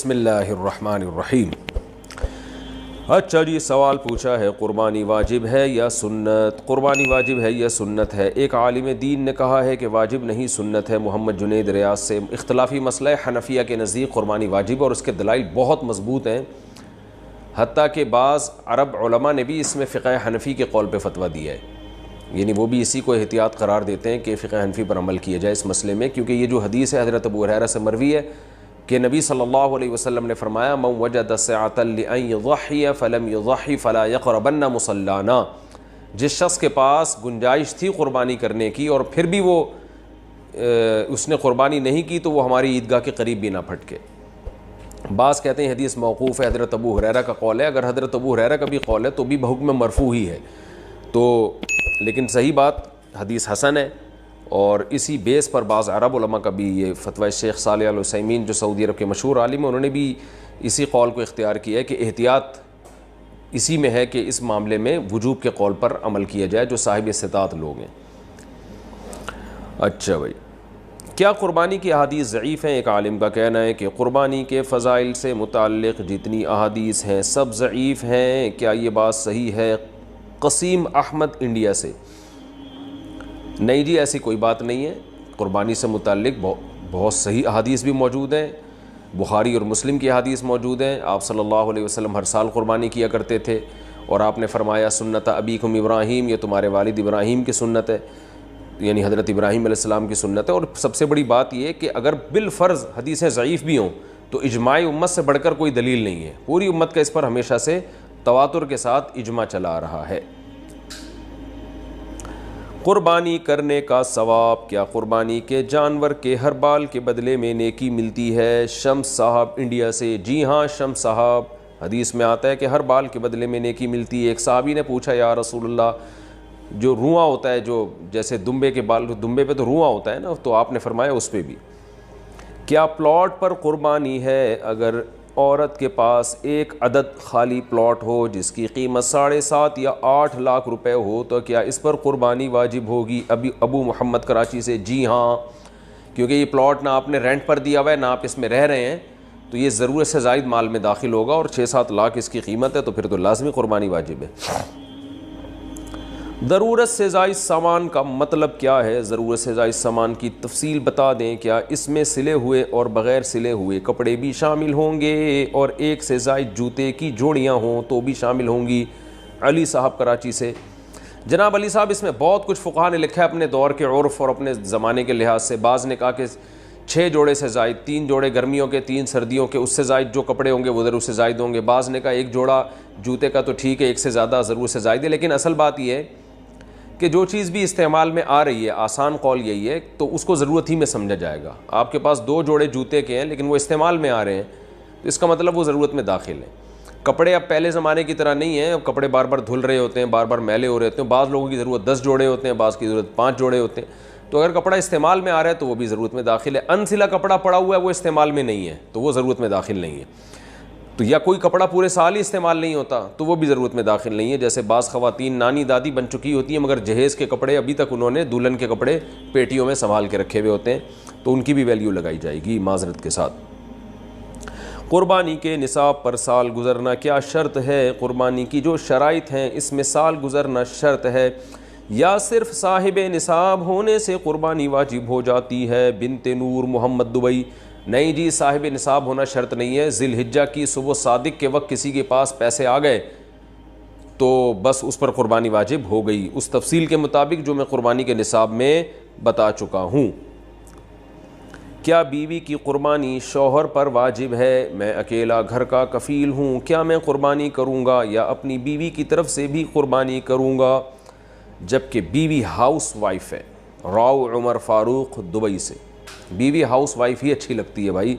بسم اللہ الرحمن الرحیم۔ اچھا جی، سوال پوچھا ہے قربانی واجب ہے یا سنت؟ قربانی واجب ہے یا سنت ہے؟ ایک عالم دین نے کہا ہے کہ واجب نہیں سنت ہے، محمد جنید ریاض سے۔ اختلافی مسئلہ ہے، حنفیہ کے نزدیک قربانی واجب اور اس کے دلائل بہت مضبوط ہیں، حتیٰ کہ بعض عرب علماء نے بھی اس میں فقہ حنفی کے قول پہ فتویٰ دیا ہے، یعنی وہ بھی اسی کو احتیاط قرار دیتے ہیں کہ فقہ حنفی پر عمل کیا جائے اس مسئلے میں، کیونکہ یہ جو حدیث ہے حضرت ابو ہریرہ سے مروی ہے کہ نبی صلی اللہ علیہ وسلم نے فرمایا من وجد سعۃ لأن یضحی فلم یضحی فلا یقربن مصلانا، جس شخص کے پاس گنجائش تھی قربانی کرنے کی اور پھر بھی وہ اس نے قربانی نہیں کی تو وہ ہماری عیدگاہ کے قریب بھی نہ پھٹکے۔ بعض کہتے ہیں حدیث موقوف ہے، حضرت ابو ہریرہ کا قول ہے، اگر حضرت ابو ہریرہ کا بھی قول ہے تو بھی بحکم مرفوع ہی ہے، تو لیکن صحیح بات حدیث حسن ہے، اور اسی بیس پر بعض عرب علماء کا بھی یہ فتویٰ، شیخ صالح العثیمین جو سعودی عرب کے مشہور عالم ہیں انہوں نے بھی اسی قول کو اختیار کیا ہے کہ احتیاط اسی میں ہے کہ اس معاملے میں وجوب کے قول پر عمل کیا جائے جو صاحب استطاعت لوگ ہیں۔ اچھا بھائی، کیا قربانی کی احادیث ضعیف ہیں؟ ایک عالم کا کہنا ہے کہ قربانی کے فضائل سے متعلق جتنی احادیث ہیں سب ضعیف ہیں، کیا یہ بات صحیح ہے؟ قسیم احمد انڈیا سے۔ نہیں جی، ایسی کوئی بات نہیں ہے، قربانی سے متعلق بہت صحیح احادیث بھی موجود ہیں، بخاری اور مسلم کی احادیث موجود ہیں۔ آپ صلی اللہ علیہ وسلم ہر سال قربانی کیا کرتے تھے، اور آپ نے فرمایا سنت ابیکم ابراہیم، یہ تمہارے والد ابراہیم کی سنت ہے، یعنی حضرت ابراہیم علیہ السلام کی سنت ہے۔ اور سب سے بڑی بات یہ کہ اگر بالفرض حدیثیں ضعیف بھی ہوں تو اجماع امت سے بڑھ کر کوئی دلیل نہیں ہے، پوری امت کا اس پر ہمیشہ سے تواتر کے ساتھ اجماع چلا آ رہا ہے۔ قربانی کرنے کا ثواب، کیا قربانی کے جانور کے ہر بال کے بدلے میں نیکی ملتی ہے؟ شمس صاحب انڈیا سے۔ جی ہاں شمس صاحب، حدیث میں آتا ہے کہ ہر بال کے بدلے میں نیکی ملتی ہے۔ ایک صحابی نے پوچھا یا رسول اللہ، جو رواں ہوتا ہے، جو جیسے دمبے کے بال، دمبے پہ تو رواں ہوتا ہے نا، تو آپ نے فرمایا اس پہ بھی۔ کیا پلاٹ پر قربانی ہے اگر عورت کے پاس ایک عدد خالی پلاٹ ہو جس کی قیمت 7.5 یا 8 لاکھ روپے ہو تو کیا اس پر قربانی واجب ہوگی؟ ابو محمد کراچی سے۔ جی ہاں، کیونکہ یہ پلاٹ نہ آپ نے رینٹ پر دیا ہوا ہے نہ آپ اس میں رہ رہے ہیں، تو یہ ضرورت سے زائد مال میں داخل ہوگا، اور 6-7 لاکھ اس کی قیمت ہے تو پھر تو لازمی قربانی واجب ہے۔ ضرورت سے زائد سامان کا مطلب کیا ہے؟ ضرورت سے زائد سامان کی تفصیل بتا دیں، کیا اس میں سلے ہوئے اور بغیر سلے ہوئے کپڑے بھی شامل ہوں گے، اور ایک سے زائد جوتے کی جوڑیاں ہوں تو بھی شامل ہوں گی؟ علی صاحب کراچی سے۔ جناب علی صاحب، اس میں بہت کچھ فقہا نے لکھا ہے اپنے دور کے عرف اور اپنے زمانے کے لحاظ سے۔ بعض نے کہا کہ 6 جوڑے سے زائد، 3 جوڑے گرمیوں کے 3 سردیوں کے، اس سے زائد جو کپڑے ہوں گے وہ ضرورت سے زائد ہوں گے۔ بعض نے کہا ایک جوڑا جوتے کا تو ٹھیک ہے، ایک سے زیادہ ضرورت سے زائد ہے، لیکن اصل بات یہ ہے کہ جو چیز بھی استعمال میں آ رہی ہے، آسان قول یہی ہے، تو اس کو ضرورت ہی میں سمجھا جائے گا۔ آپ کے پاس 2 جوڑے جوتے کے ہیں لیکن وہ استعمال میں آ رہے ہیں تو اس کا مطلب وہ ضرورت میں داخل ہیں۔ کپڑے اب پہلے زمانے کی طرح نہیں ہیں، اب کپڑے بار بار دھل رہے ہوتے ہیں، بار بار میلے ہو رہے ہوتے ہیں، بعض لوگوں کی ضرورت 10 جوڑے ہوتے ہیں، بعض کی ضرورت 5 جوڑے ہوتے ہیں، تو اگر کپڑا استعمال میں آ رہا ہے تو وہ بھی ضرورت میں داخل ہے۔ انسلا کپڑا پڑا ہوا ہے وہ استعمال میں نہیں ہے تو وہ ضرورت میں داخل نہیں ہے۔ تو یا کوئی کپڑا پورے سال ہی استعمال نہیں ہوتا تو وہ بھی ضرورت میں داخل نہیں ہے، جیسے بعض خواتین نانی دادی بن چکی ہوتی ہیں مگر جہیز کے کپڑے ابھی تک انہوں نے دلہن کے کپڑے پیٹیوں میں سنبھال کے رکھے ہوئے ہوتے ہیں، تو ان کی بھی ویلیو لگائی جائے گی معذرت کے ساتھ۔ قربانی کے نصاب پر سال گزرنا کیا شرط ہے؟ قربانی کی جو شرائط ہیں اس میں سال گزرنا شرط ہے یا صرف صاحب نصاب ہونے سے قربانی واجب ہو جاتی ہے؟ بنت نور محمد دبئی۔ نہیں جی، صاحب نصاب ہونا شرط نہیں ہے، ذی الحجہ کی صبح صادق کے وقت کسی کے پاس پیسے آ گئے تو بس اس پر قربانی واجب ہو گئی، اس تفصیل کے مطابق جو میں قربانی کے نصاب میں بتا چکا ہوں۔ کیا بیوی کی قربانی شوہر پر واجب ہے؟ میں اکیلا گھر کا کفیل ہوں، کیا میں قربانی کروں گا یا اپنی بیوی کی طرف سے بھی قربانی کروں گا؟ جبکہ بیوی ہاؤس وائف ہے۔ راؤ عمر فاروق دبئی سے۔ بیوی ہاؤس وائف ہی اچھی لگتی ہے بھائی،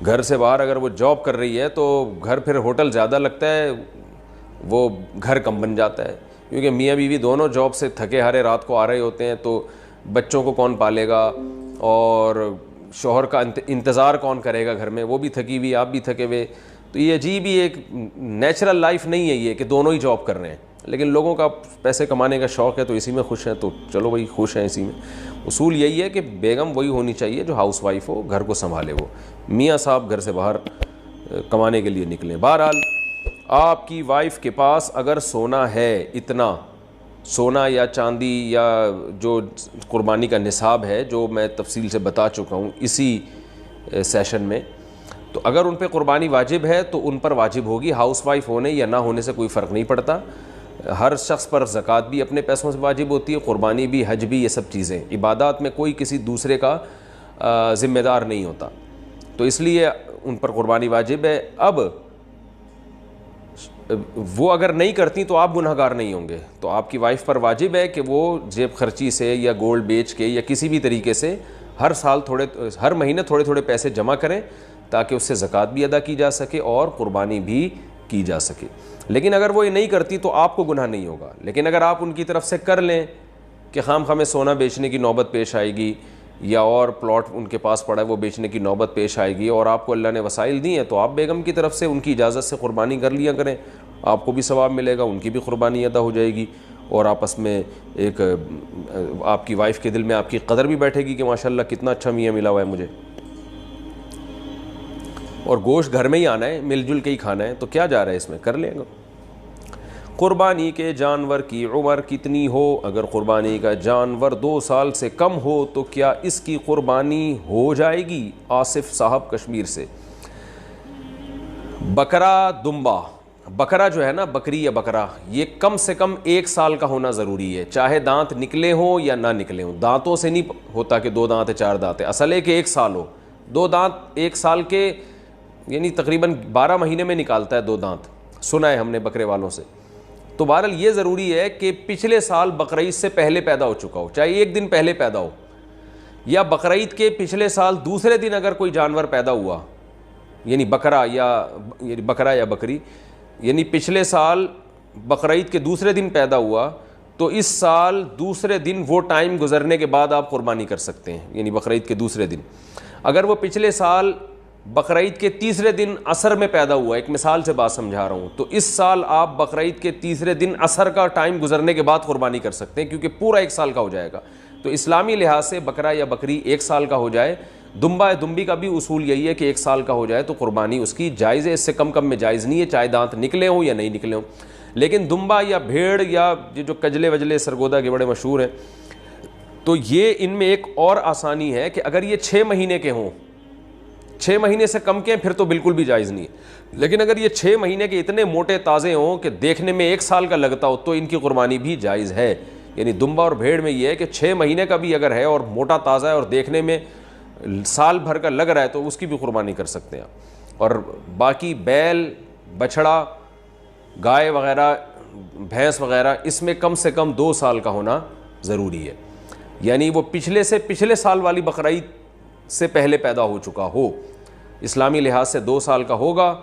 گھر سے باہر اگر وہ جاب کر رہی ہے تو گھر پھر ہوٹل زیادہ لگتا ہے، وہ گھر کم بن جاتا ہے، کیونکہ میاں بیوی دونوں جاب سے تھکے ہارے رات کو آ رہے ہوتے ہیں تو بچوں کو کون پالے گا اور شوہر کا انتظار کون کرے گا گھر میں، وہ بھی تھکی ہوئی آپ بھی تھکے ہوئے، تو یہ عجیب ہی ایک نیچرل لائف نہیں ہے یہ کہ دونوں ہی جاب کر رہے ہیں، لیکن لوگوں کا پیسے کمانے کا شوق ہے تو اسی میں خوش ہیں، تو چلو بھائی خوش ہیں اسی میں۔ اصول یہی ہے کہ بیگم وہی ہونی چاہیے جو ہاؤس وائف ہو، گھر کو سنبھالے، وہ میاں صاحب گھر سے باہر کمانے کے لیے نکلیں۔ بہرحال آپ کی وائف کے پاس اگر سونا ہے، اتنا سونا یا چاندی یا جو قربانی کا نصاب ہے، جو میں تفصیل سے بتا چکا ہوں اسی سیشن میں، تو اگر ان پہ قربانی واجب ہے تو ان پر واجب ہوگی، ہاؤس وائف ہونے یا نہ ہونے سے کوئی فرق نہیں پڑتا۔ ہر شخص پر زکوٰۃ بھی اپنے پیسوں سے واجب ہوتی ہے، قربانی بھی، حج بھی، یہ سب چیزیں، عبادات میں کوئی کسی دوسرے کا ذمہ دار نہیں ہوتا، تو اس لیے ان پر قربانی واجب ہے۔ اب وہ اگر نہیں کرتی تو آپ گناہ گار نہیں ہوں گے، تو آپ کی وائف پر واجب ہے کہ وہ جیب خرچی سے یا گولڈ بیچ کے یا کسی بھی طریقے سے ہر مہینے تھوڑے تھوڑے پیسے جمع کریں تاکہ اس سے زکوٰۃ بھی ادا کی جا سکے اور قربانی بھی کی جا سکے۔ لیکن اگر وہ یہ نہیں کرتی تو آپ کو گناہ نہیں ہوگا، لیکن اگر آپ ان کی طرف سے کر لیں کہ خام خواہ سونا بیچنے کی نوبت پیش آئے گی یا اور پلاٹ ان کے پاس پڑا ہے وہ بیچنے کی نوبت پیش آئے گی اور آپ کو اللہ نے وسائل دی ہیں، تو آپ بیگم کی طرف سے ان کی اجازت سے قربانی کر لیا کریں، آپ کو بھی ثواب ملے گا، ان کی بھی قربانی ادا ہو جائے گی، اور آپس میں ایک آپ کی وائف کے دل میں آپ کی قدر بھی بیٹھے گی کہ ماشاءاللہ کتنا اچھا میاں ملا ہوا ہے مجھے، اور گوشت گھر میں ہی آنا ہے، مل جل کے ہی کھانا ہے، تو کیا جا رہا ہے اس میں، کر لیں گا۔ قربانی کے جانور کی عمر کتنی ہو؟ اگر قربانی کا جانور 2 سال سے کم ہو تو کیا اس کی قربانی ہو جائے گی؟ آصف صاحب کشمیر سے۔ بکرا دمبا، بکرا جو ہے نا، بکری یا بکرا، یہ کم سے کم 1 سال کا ہونا ضروری ہے، چاہے دانت نکلے ہوں یا نہ نکلے ہوں۔ دانتوں سے نہیں ہوتا کہ 2 دانت ہے 4 دانت ہے، اصل ہے کہ 1 سال ہو۔ 2 دانت 1 سال کے یعنی تقریباً 12 مہینے میں نکالتا ہے 2 دانت، سنا ہے ہم نے بکرے والوں سے۔ تو بہرحال یہ ضروری ہے کہ پچھلے سال بقرعید سے پہلے پیدا ہو چکا ہو، چاہے 1 دن پہلے پیدا ہو، یا بقرعید کے پچھلے سال دوسرے دن اگر کوئی جانور پیدا ہوا، یعنی بکرا یا بکری، یعنی پچھلے سال بقرعید کے دوسرے دن پیدا ہوا تو اس سال دوسرے دن وہ ٹائم گزرنے کے بعد آپ قربانی کر سکتے ہیں، یعنی بقرعید کے دوسرے دن۔ اگر وہ پچھلے سال بقرعید کے تیسرے دن عصر میں پیدا ہوا، ایک مثال سے بات سمجھا رہا ہوں، تو اس سال آپ بقرعید کے تیسرے دن عصر کا ٹائم گزرنے کے بعد قربانی کر سکتے ہیں، کیونکہ پورا 1 سال کا ہو جائے گا۔ تو اسلامی لحاظ سے بکرا یا بکری 1 سال کا ہو جائے، دمبا یا دمبی کا بھی اصول یہی ہے کہ 1 سال کا ہو جائے تو قربانی اس کی جائز ہے، اس سے کم میں جائز نہیں ہے، چاہے دانت نکلے ہوں یا نہیں نکلے ہوں۔ لیکن دمبا یا بھیڑ یا جو کجلے وجلے سرگودا کے بڑے مشہور ہیں، تو یہ ان میں ایک اور آسانی ہے کہ اگر یہ 6 مہینے کے ہوں، 6 مہینے سے کم کے ہیں پھر تو بالکل بھی جائز نہیں ہے، لیکن اگر یہ 6 مہینے کے اتنے موٹے تازے ہوں کہ دیکھنے میں 1 سال کا لگتا ہو تو ان کی قربانی بھی جائز ہے۔ یعنی دمبا اور بھیڑ میں یہ ہے کہ 6 مہینے کا بھی اگر ہے اور موٹا تازہ ہے اور دیکھنے میں سال بھر کا لگ رہا ہے تو اس کی بھی قربانی کر سکتے ہیں۔ اور باقی بیل، بچھڑا، گائے وغیرہ، بھینس وغیرہ، اس میں کم سے کم 2 سال کا ہونا ضروری ہے، یعنی وہ پچھلے سال والی بقرعید سے پہلے پیدا ہو چکا ہو، اسلامی لحاظ سے 2 سال کا ہوگا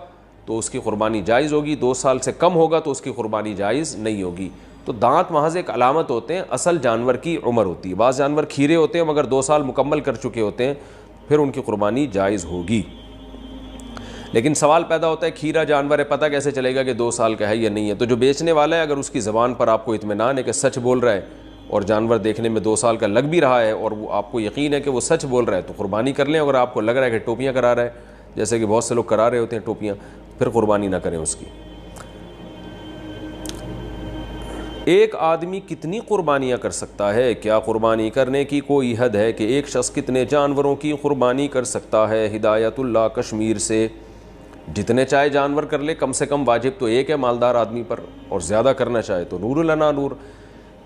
تو اس کی قربانی جائز ہوگی، 2 سال سے کم ہوگا تو اس کی قربانی جائز نہیں ہوگی۔ تو دانت محض ایک علامت ہوتے ہیں، اصل جانور کی عمر ہوتی ہے۔ بعض جانور کھیرے ہوتے ہیں مگر 2 سال مکمل کر چکے ہوتے ہیں، پھر ان کی قربانی جائز ہوگی۔ لیکن سوال پیدا ہوتا ہے کھیرا جانور ہے، پتہ کیسے چلے گا کہ 2 سال کا ہے یا نہیں ہے؟ تو جو بیچنے والا ہے اگر اس کی زبان پر آپ کو اطمینان ہے کہ سچ بول رہا ہے اور جانور دیکھنے میں 2 سال کا لگ بھی رہا ہے اور وہ آپ کو یقین ہے کہ وہ سچ بول رہا ہے تو قربانی کر لیں۔ اگر آپ کو لگ رہا ہے کہ ٹوپیاں کرا رہا ہے، جیسے کہ بہت سے لوگ کرا رہے ہوتے ہیں ٹوپیاں، پھر قربانی نہ کریں اس کی۔ ایک آدمی کتنی قربانیاں کر سکتا ہے؟ کیا قربانی کرنے کی کوئی حد ہے کہ ایک شخص کتنے جانوروں کی قربانی کر سکتا ہے؟ ہدایت اللہ کشمیر سے۔ جتنے چاہے جانور کر لے، کم سے کم واجب تو ایک ہے مالدار آدمی پر، اور زیادہ کرنا چاہے تو نور لنا نور،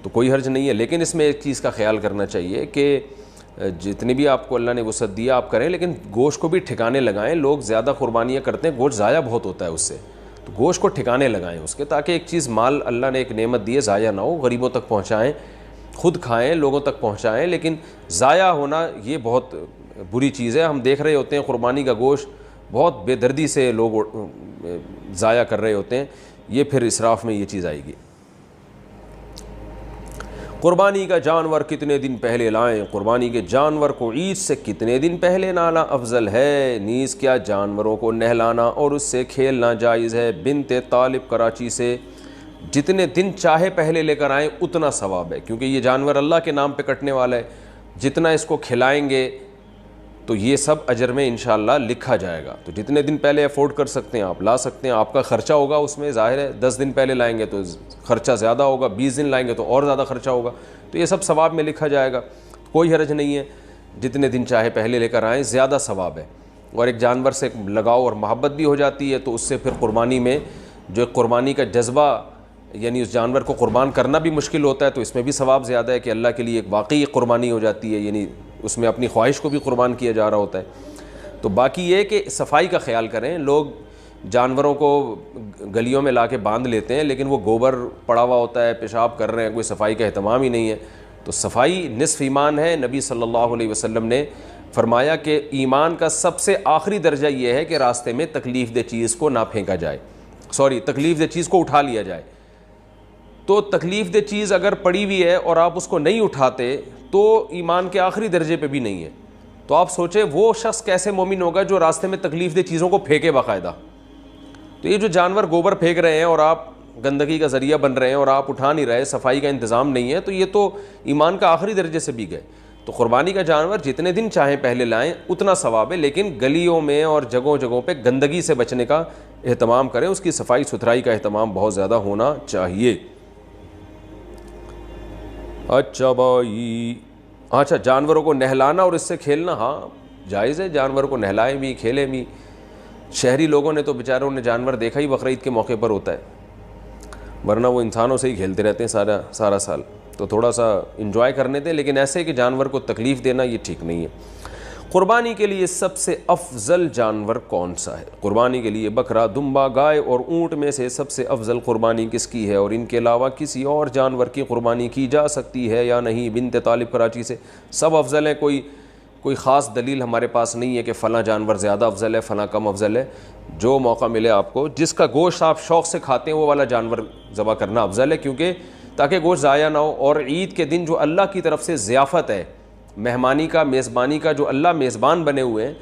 تو کوئی حرج نہیں ہے۔ لیکن اس میں ایک چیز کا خیال کرنا چاہیے کہ جتنی بھی آپ کو اللہ نے وسعت دیا آپ کریں، لیکن گوشت کو بھی ٹھکانے لگائیں۔ لوگ زیادہ قربانیاں کرتے ہیں، گوشت ضائع بہت ہوتا ہے اس سے، تو گوشت کو ٹھکانے لگائیں اس کے، تاکہ ایک چیز مال اللہ نے ایک نعمت دی ہے ضائع نہ ہو، غریبوں تک پہنچائیں، خود کھائیں، لوگوں تک پہنچائیں، لیکن ضائع ہونا یہ بہت بری چیز ہے۔ ہم دیکھ رہے ہوتے ہیں قربانی کا گوشت بہت بے دردی سے لوگ ضائع کر رہے ہوتے ہیں، یہ پھر اسراف میں یہ چیز آئے گی۔ قربانی کا جانور کتنے دن پہلے لائیں؟ قربانی کے جانور کو عید سے کتنے دن پہلے لانا افضل ہے؟ نیز کیا جانوروں کو نہلانا اور اس سے کھیلنا جائز ہے؟ بنت طالب کراچی سے۔ جتنے دن چاہے پہلے لے کر آئیں اتنا ثواب ہے، کیونکہ یہ جانور اللہ کے نام پہ کٹنے والا ہے، جتنا اس کو کھلائیں گے تو یہ سب اجر میں انشاءاللہ لکھا جائے گا. تو جتنے دن پہلے افورڈ کر سکتے ہیں آپ لا سکتے ہیں. آپ کا خرچہ ہوگا اس میں, ظاہر ہے 10 دن پہلے لائیں گے تو خرچہ زیادہ ہوگا, 20 دن لائیں گے تو اور زیادہ خرچہ ہوگا. تو یہ سب ثواب میں لکھا جائے گا, کوئی حرج نہیں ہے. جتنے دن چاہے پہلے لے کر آئیں, زیادہ ثواب ہے. اور ایک جانور سے لگاؤ اور محبت بھی ہو جاتی ہے, تو اس سے پھر قربانی میں جو قربانی کا جذبہ, یعنی اس جانور کو قربان کرنا بھی مشکل ہوتا ہے, تو اس میں بھی ثواب زیادہ ہے کہ اللہ کے لیے ایک واقعی قربانی ہو جاتی ہے, یعنی اس میں اپنی خواہش کو بھی قربان کیا جا رہا ہوتا ہے. تو باقی یہ کہ صفائی کا خیال کریں. لوگ جانوروں کو گلیوں میں لا کے باندھ لیتے ہیں, لیکن وہ گوبر پڑا ہوا ہوتا ہے, پیشاب کر رہے ہیں, کوئی صفائی کا اہتمام ہی نہیں ہے. تو صفائی نصف ایمان ہے. نبی صلی اللہ علیہ وسلم نے فرمایا کہ ایمان کا سب سے آخری درجہ یہ ہے کہ راستے میں تکلیف دہ چیز کو نہ پھینکا جائے, تکلیف دہ چیز کو اٹھا لیا جائے. تو تکلیف دہ چیز اگر پڑی ہوئی ہے اور آپ اس کو نہیں اٹھاتے تو ایمان کے آخری درجے پہ بھی نہیں ہے. تو آپ سوچیں وہ شخص کیسے مومن ہوگا جو راستے میں تکلیف دہ چیزوں کو پھینکے باقاعدہ. تو یہ جو جانور گوبر پھینک رہے ہیں اور آپ گندگی کا ذریعہ بن رہے ہیں اور آپ اٹھا نہیں رہے, صفائی کا انتظام نہیں ہے, تو یہ تو ایمان کا آخری درجے سے بھی گئے. تو قربانی کا جانور جتنے دن چاہیں پہلے لائیں اتنا ثواب ہے, لیکن گلیوں میں اور جگہوں جگہوں پہ گندگی سے بچنے کا اہتمام کریں, اس کی صفائی ستھرائی کا اہتمام بہت زیادہ ہونا چاہیے. اچھا بھائی, اچھا جانوروں کو نہلانا اور اس سے کھیلنا, ہاں جائز ہے, جانور کو نہلائیں بھی کھیلیں بھی. شہری لوگوں نے تو بیچاروں نے جانور دیکھا ہی بقرعید کے موقع پر ہوتا ہے, ورنہ وہ انسانوں سے ہی کھیلتے رہتے ہیں سارا سال. تو تھوڑا سا انجوائے کرنے دیں, لیکن ایسے کہ جانور کو تکلیف دینا یہ ٹھیک نہیں ہے. قربانی کے لیے سب سے افضل جانور کون سا ہے؟ قربانی کے لیے بکرا, دمبا, گائے اور اونٹ میں سے سب سے افضل قربانی کس کی ہے, اور ان کے علاوہ کسی اور جانور کی قربانی کی جا سکتی ہے یا نہیں؟ بنت طالب کراچی سے. سب افضل ہیں, کوئی خاص دلیل ہمارے پاس نہیں ہے کہ فلاں جانور زیادہ افضل ہے فلاں کم افضل ہے. جو موقع ملے آپ کو, جس کا گوشت آپ شوق سے کھاتے ہیں وہ والا جانور ذبح کرنا افضل ہے, کیونکہ تاکہ گوشت ضائع نہ ہو. اور عید کے دن جو اللہ کی طرف سے ضیافت ہے, مہمانی کا, میزبانی کا, جو اللہ میزبان بنے ہوئے ہیں,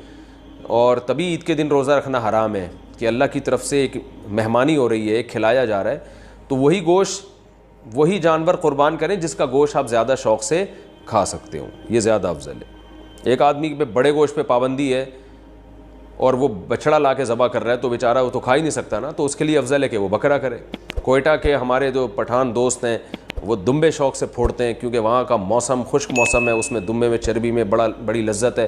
اور تبھی عید کے دن روزہ رکھنا حرام ہے کہ اللہ کی طرف سے ایک مہمانی ہو رہی ہے, ایک کھلایا جا رہا ہے. تو وہی گوشت, وہی جانور قربان کریں جس کا گوشت آپ زیادہ شوق سے کھا سکتے ہو, یہ زیادہ افضل ہے. ایک آدمی پہ بڑے گوشت پہ پابندی ہے اور وہ بچڑا لا کے ذبح کر رہا ہے, تو بیچارہ وہ تو کھا ہی نہیں سکتا نا, تو اس کے لیے افضل ہے کہ وہ بکرا کرے. کوئٹہ کے ہمارے جو پٹھان دوست ہیں وہ دمبے شوق سے پھوڑتے ہیں, کیونکہ وہاں کا موسم خشک موسم ہے, اس میں دمبے میں چربی میں بڑی لذت ہے,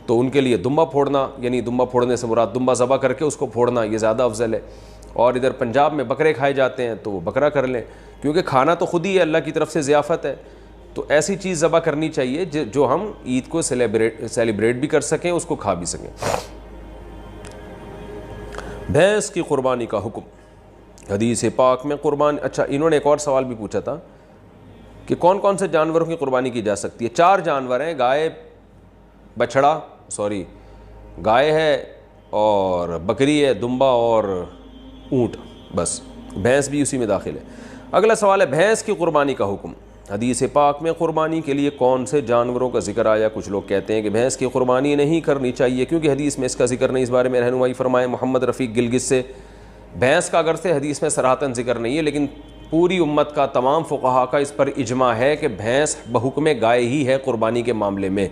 تو ان کے لیے دمبا پھوڑنا, یعنی دمبا پھوڑنے سے مراد دمبا ذبح کر کے اس کو پھوڑنا, یہ زیادہ افضل ہے. اور ادھر پنجاب میں بکرے کھائے جاتے ہیں تو وہ بکرا کر لیں, کیونکہ کھانا تو خود ہی ہے, اللہ کی طرف سے ضیافت ہے. تو ایسی چیز ذبح کرنی چاہیے جو ہم عید کو سیلیبریٹ بھی کر سکیں, اس کو کھا بھی سکیں. بھینس کی قربانی کا حکم. حدیث پاک میں قربانی, اچھا انہوں نے ایک اور سوال بھی پوچھا تھا کہ کون کون سے جانوروں کی قربانی کی جا سکتی ہے. 4 جانور ہیں, گائے ہے اور بکری ہے, دمبا اور اونٹ, بس بھینس بھی اسی میں داخل ہے. اگلا سوال ہے بھینس کی قربانی کا حکم. حدیث پاک میں قربانی کے لیے کون سے جانوروں کا ذکر آیا؟ کچھ لوگ کہتے ہیں کہ بھینس کی قربانی نہیں کرنی چاہیے کیونکہ حدیث میں اس کا ذکر نہیں. اس بارے میں رہنمائی فرمائے محمد رفیق گلگت سے. بھینس کا اگر سے حدیث میں صراحتاً ذکر نہیں ہے, لیکن پوری امت کا, تمام فقہا کا اس پر اجماع ہے کہ بھینس بحکم گائے ہی ہے قربانی کے معاملے میں.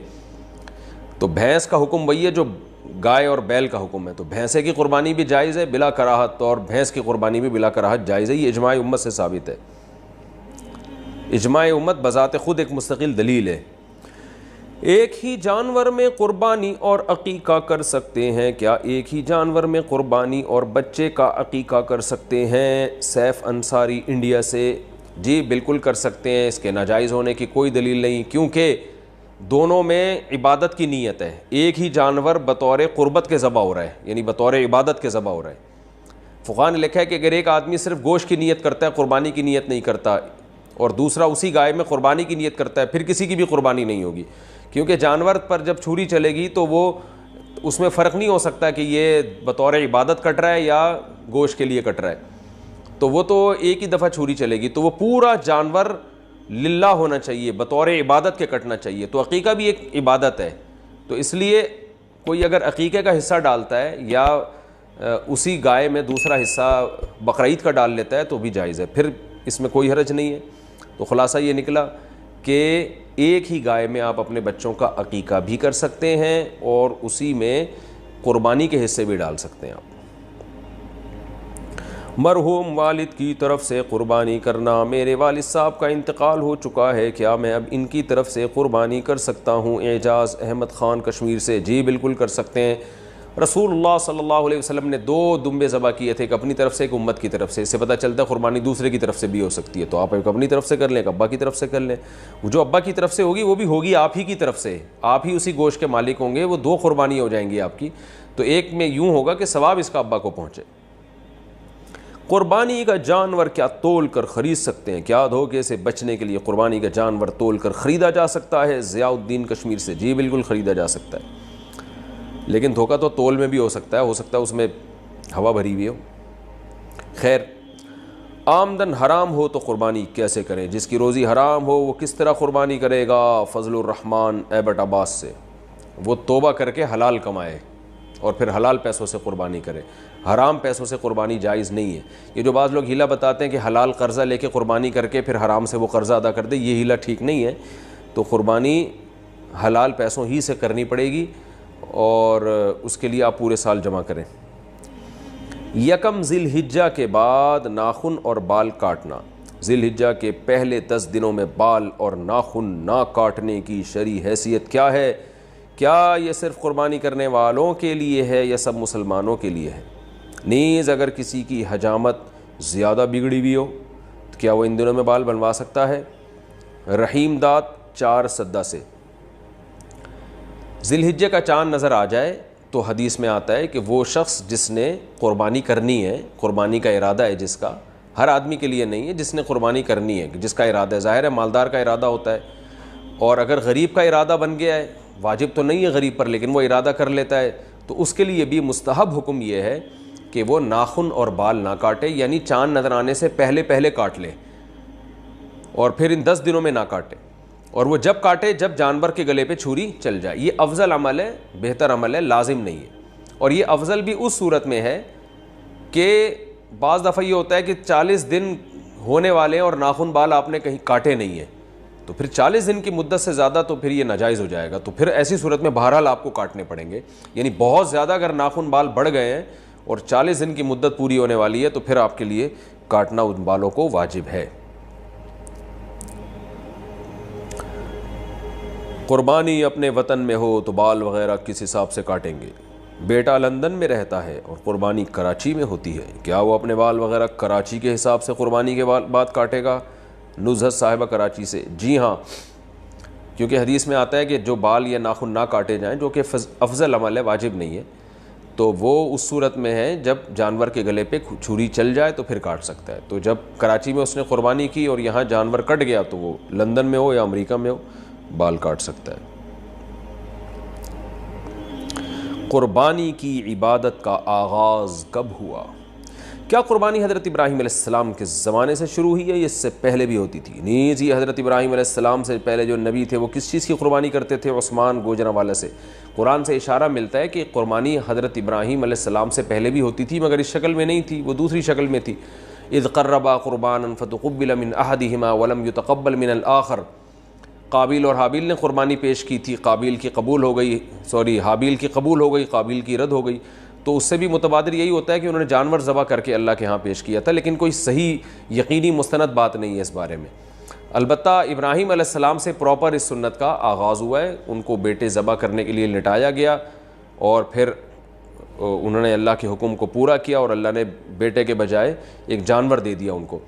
تو بھینس کا حکم وہی ہے جو گائے اور بیل کا حکم ہے. تو بھینسے کی قربانی بھی جائز ہے بلا کراہت, اور بھینس کی قربانی بھی بلا کراہت جائز ہے. یہ اجماع امت سے ثابت ہے. اجماع امت بذات خود ایک مستقل دلیل ہے. ایک ہی جانور میں قربانی اور عقیقہ کر سکتے ہیں کیا؟ ایک ہی جانور میں قربانی اور بچے کا عقیقہ کر سکتے ہیں؟ سیف انصاری انڈیا سے. جی بالکل کر سکتے ہیں, اس کے ناجائز ہونے کی کوئی دلیل نہیں, کیونکہ دونوں میں عبادت کی نیت ہے. ایک ہی جانور بطور قربت کے ذبح ہو رہا ہے, یعنی بطور عبادت کے ذبح ہو رہا ہے. فقہاء نے لکھا ہے کہ اگر ایک آدمی صرف گوشت کی نیت کرتا ہے, قربانی کی نیت نہیں کرتا, اور دوسرا اسی گائے میں قربانی کی نیت کرتا ہے, پھر کسی کی بھی قربانی نہیں ہوگی, کیونکہ جانور پر جب چھری چلے گی تو وہ اس میں فرق نہیں ہو سکتا کہ یہ بطور عبادت کٹ رہا ہے یا گوشت کے لیے کٹ رہا ہے. تو وہ تو ایک ہی دفعہ چھری چلے گی, تو وہ پورا جانور للہ ہونا چاہیے, بطور عبادت کے کٹنا چاہیے. تو عقیقہ بھی ایک عبادت ہے, تو اس لیے کوئی اگر عقیقے کا حصہ ڈالتا ہے یا اسی گائے میں دوسرا حصہ بقرعید کا ڈال لیتا ہے تو بھی جائز ہے, پھر اس میں کوئی حرج نہیں ہے. تو خلاصہ یہ نکلا کہ ایک ہی گائے میں آپ اپنے بچوں کا عقیقہ بھی کر سکتے ہیں اور اسی میں قربانی کے حصے بھی ڈال سکتے ہیں آپ۔ مرحوم والد کی طرف سے قربانی کرنا، میرے والد صاحب کا انتقال ہو چکا ہے، کیا میں اب ان کی طرف سے قربانی کر سکتا ہوں؟ اعجاز احمد خان کشمیر سے، جی بالکل کر سکتے ہیں۔ رسول اللہ صلی اللہ علیہ وسلم نے 2 دمبے ذبح کیے تھے، ایک اپنی طرف سے ایک امت کی طرف سے۔ اس سے پتہ چلتا ہے قربانی دوسرے کی طرف سے بھی ہو سکتی ہے، تو آپ ایک اپنی طرف سے کر لیں، ایک ابا کی طرف سے کر لیں۔ جو ابا کی طرف سے ہوگی وہ بھی ہوگی آپ ہی کی طرف سے، آپ ہی اسی گوشت کے مالک ہوں گے، وہ 2 قربانی ہو جائیں گی آپ کی، تو ایک میں یوں ہوگا کہ ثواب اس کا ابا کو پہنچے۔ قربانی کا جانور کیا تول کر خرید سکتے ہیں؟ کیا دھوکے سے بچنے کے لیے قربانی کا جانور تول کر خریدا جا سکتا ہے؟ ضیاء الدین کشمیر سے، جی بالکل خریدا جا سکتا ہے، لیکن دھوکہ تو تول میں بھی ہو سکتا ہے اس میں ہوا بھری ہوئی ہو۔ خیر، آمدن حرام ہو تو قربانی کیسے کریں؟ جس کی روزی حرام ہو وہ کس طرح قربانی کرے گا؟ فضل الرحمان ایبٹ عباس سے، وہ توبہ کر کے حلال کمائے اور پھر حلال پیسوں سے قربانی کرے، حرام پیسوں سے قربانی جائز نہیں ہے۔ یہ جو بعض لوگ ہیلہ بتاتے ہیں کہ حلال قرضہ لے کے قربانی کر کے پھر حرام سے وہ قرضہ ادا کر دے، یہ ہیلہ ٹھیک نہیں ہے۔ تو قربانی حلال پیسوں ہی سے کرنی پڑے گی اور اس کے لیے آپ پورے سال جمع کریں۔ یکم ذی الحجہ کے بعد ناخن اور بال کاٹنا، ذی الحجہ کے پہلے 10 دنوں میں بال اور ناخن نہ کاٹنے کی شرعی حیثیت کیا ہے؟ کیا یہ صرف قربانی کرنے والوں کے لیے ہے یا سب مسلمانوں کے لیے ہے؟ نیز اگر کسی کی حجامت زیادہ بگڑی ہوئی ہو تو کیا وہ ان دنوں میں بال بنوا سکتا ہے؟ رحیم داد 4 سدہ سے، ذی الحجہ کا چاند نظر آ جائے تو حدیث میں آتا ہے کہ وہ شخص جس نے قربانی کرنی ہے، قربانی کا ارادہ ہے جس کا، ہر آدمی کے لیے نہیں ہے، جس نے قربانی کرنی ہے، جس کا ارادہ ہے، ظاہر ہے مالدار کا ارادہ ہوتا ہے، اور اگر غریب کا ارادہ بن گیا ہے، واجب تو نہیں ہے غریب پر لیکن وہ ارادہ کر لیتا ہے، تو اس کے لیے بھی مستحب حکم یہ ہے کہ وہ ناخن اور بال نہ کاٹے، یعنی چاند نظر آنے سے پہلے کاٹ لے اور پھر ان 10 دنوں میں نہ کاٹے، اور وہ جب کاٹے جب جانور کے گلے پہ چھری چل جائے۔ یہ افضل عمل ہے، بہتر عمل ہے، لازم نہیں ہے۔ اور یہ افضل بھی اس صورت میں ہے کہ بعض دفعہ یہ ہوتا ہے کہ 40 دن ہونے والے اور ناخن بال آپ نے کہیں کاٹے نہیں ہیں، تو پھر 40 دن کی مدت سے زیادہ تو پھر یہ ناجائز ہو جائے گا، تو پھر ایسی صورت میں بہرحال آپ کو کاٹنے پڑیں گے۔ یعنی بہت زیادہ اگر ناخن بال بڑھ گئے ہیں اور 40 دن کی مدت پوری ہونے والی ہے تو پھر آپ کے لیے کاٹنا ان بالوں کو واجب ہے۔ قربانی اپنے وطن میں ہو تو بال وغیرہ کس حساب سے کاٹیں گے؟ بیٹا لندن میں رہتا ہے اور قربانی کراچی میں ہوتی ہے، کیا وہ اپنے بال وغیرہ کراچی کے حساب سے قربانی کے بعد کاٹے گا؟ نزہت صاحبہ کراچی سے، جی ہاں، کیونکہ حدیث میں آتا ہے کہ جو بال یا ناخن نہ کاٹے جائیں، جو کہ افضل عمل ہے، واجب نہیں ہے، تو وہ اس صورت میں ہے جب جانور کے گلے پہ چھری چل جائے تو پھر کاٹ سکتا ہے۔ تو جب کراچی میں اس نے قربانی کی اور یہاں جانور کٹ گیا تو وہ لندن میں ہو یا امریکہ میں ہو بال کاٹ سکتا ہے۔ قربانی کی عبادت کا آغاز کب ہوا؟ کیا قربانی حضرت ابراہیم علیہ السلام کے زمانے سے شروع ہوئی ہے یا اس سے پہلے بھی ہوتی تھی؟ نیز یہ حضرت ابراہیم علیہ السلام سے پہلے جو نبی تھے وہ کس چیز کی قربانی کرتے تھے؟ عثمان گوجرانوالہ سے، قرآن سے اشارہ ملتا ہے کہ قربانی حضرت ابراہیم علیہ السلام سے پہلے بھی ہوتی تھی مگر اس شکل میں نہیں تھی، وہ دوسری شکل میں تھی۔ اذ قربا قربانا فتقبل من احدہما ولم يتقبل من الآخر، قابیل اور حابیل نے قربانی پیش کی تھی، حابیل کی قبول ہو گئی، قابیل کی رد ہو گئی، تو اس سے بھی متبادر یہی ہوتا ہے کہ انہوں نے جانور ذبح کر کے اللہ کے ہاں پیش کیا تھا، لیکن کوئی صحیح یقینی مستند بات نہیں ہے اس بارے میں۔ البتہ ابراہیم علیہ السلام سے پراپر اس سنت کا آغاز ہوا ہے، ان کو بیٹے ذبح کرنے کے لیے لٹایا گیا اور پھر انہوں نے اللہ کے حکم کو پورا کیا اور اللہ نے بیٹے کے بجائے ایک جانور دے دیا ان کو۔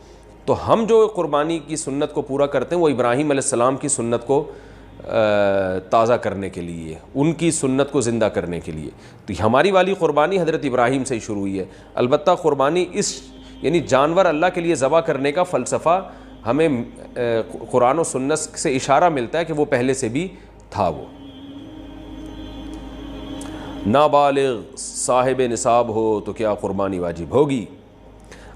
تو ہم جو قربانی کی سنت کو پورا کرتے ہیں وہ ابراہیم علیہ السلام کی سنت کو تازہ کرنے کے لیے، ان کی سنت کو زندہ کرنے کے لیے، تو ہماری والی قربانی حضرت ابراہیم سے ہی شروع ہوئی ہے۔ البتہ قربانی یعنی جانور اللہ کے لیے ذبح کرنے کا فلسفہ ہمیں قرآن و سنت سے اشارہ ملتا ہے کہ وہ پہلے سے بھی تھا۔ وہ نابالغ صاحب نصاب ہو تو کیا قربانی واجب ہوگی؟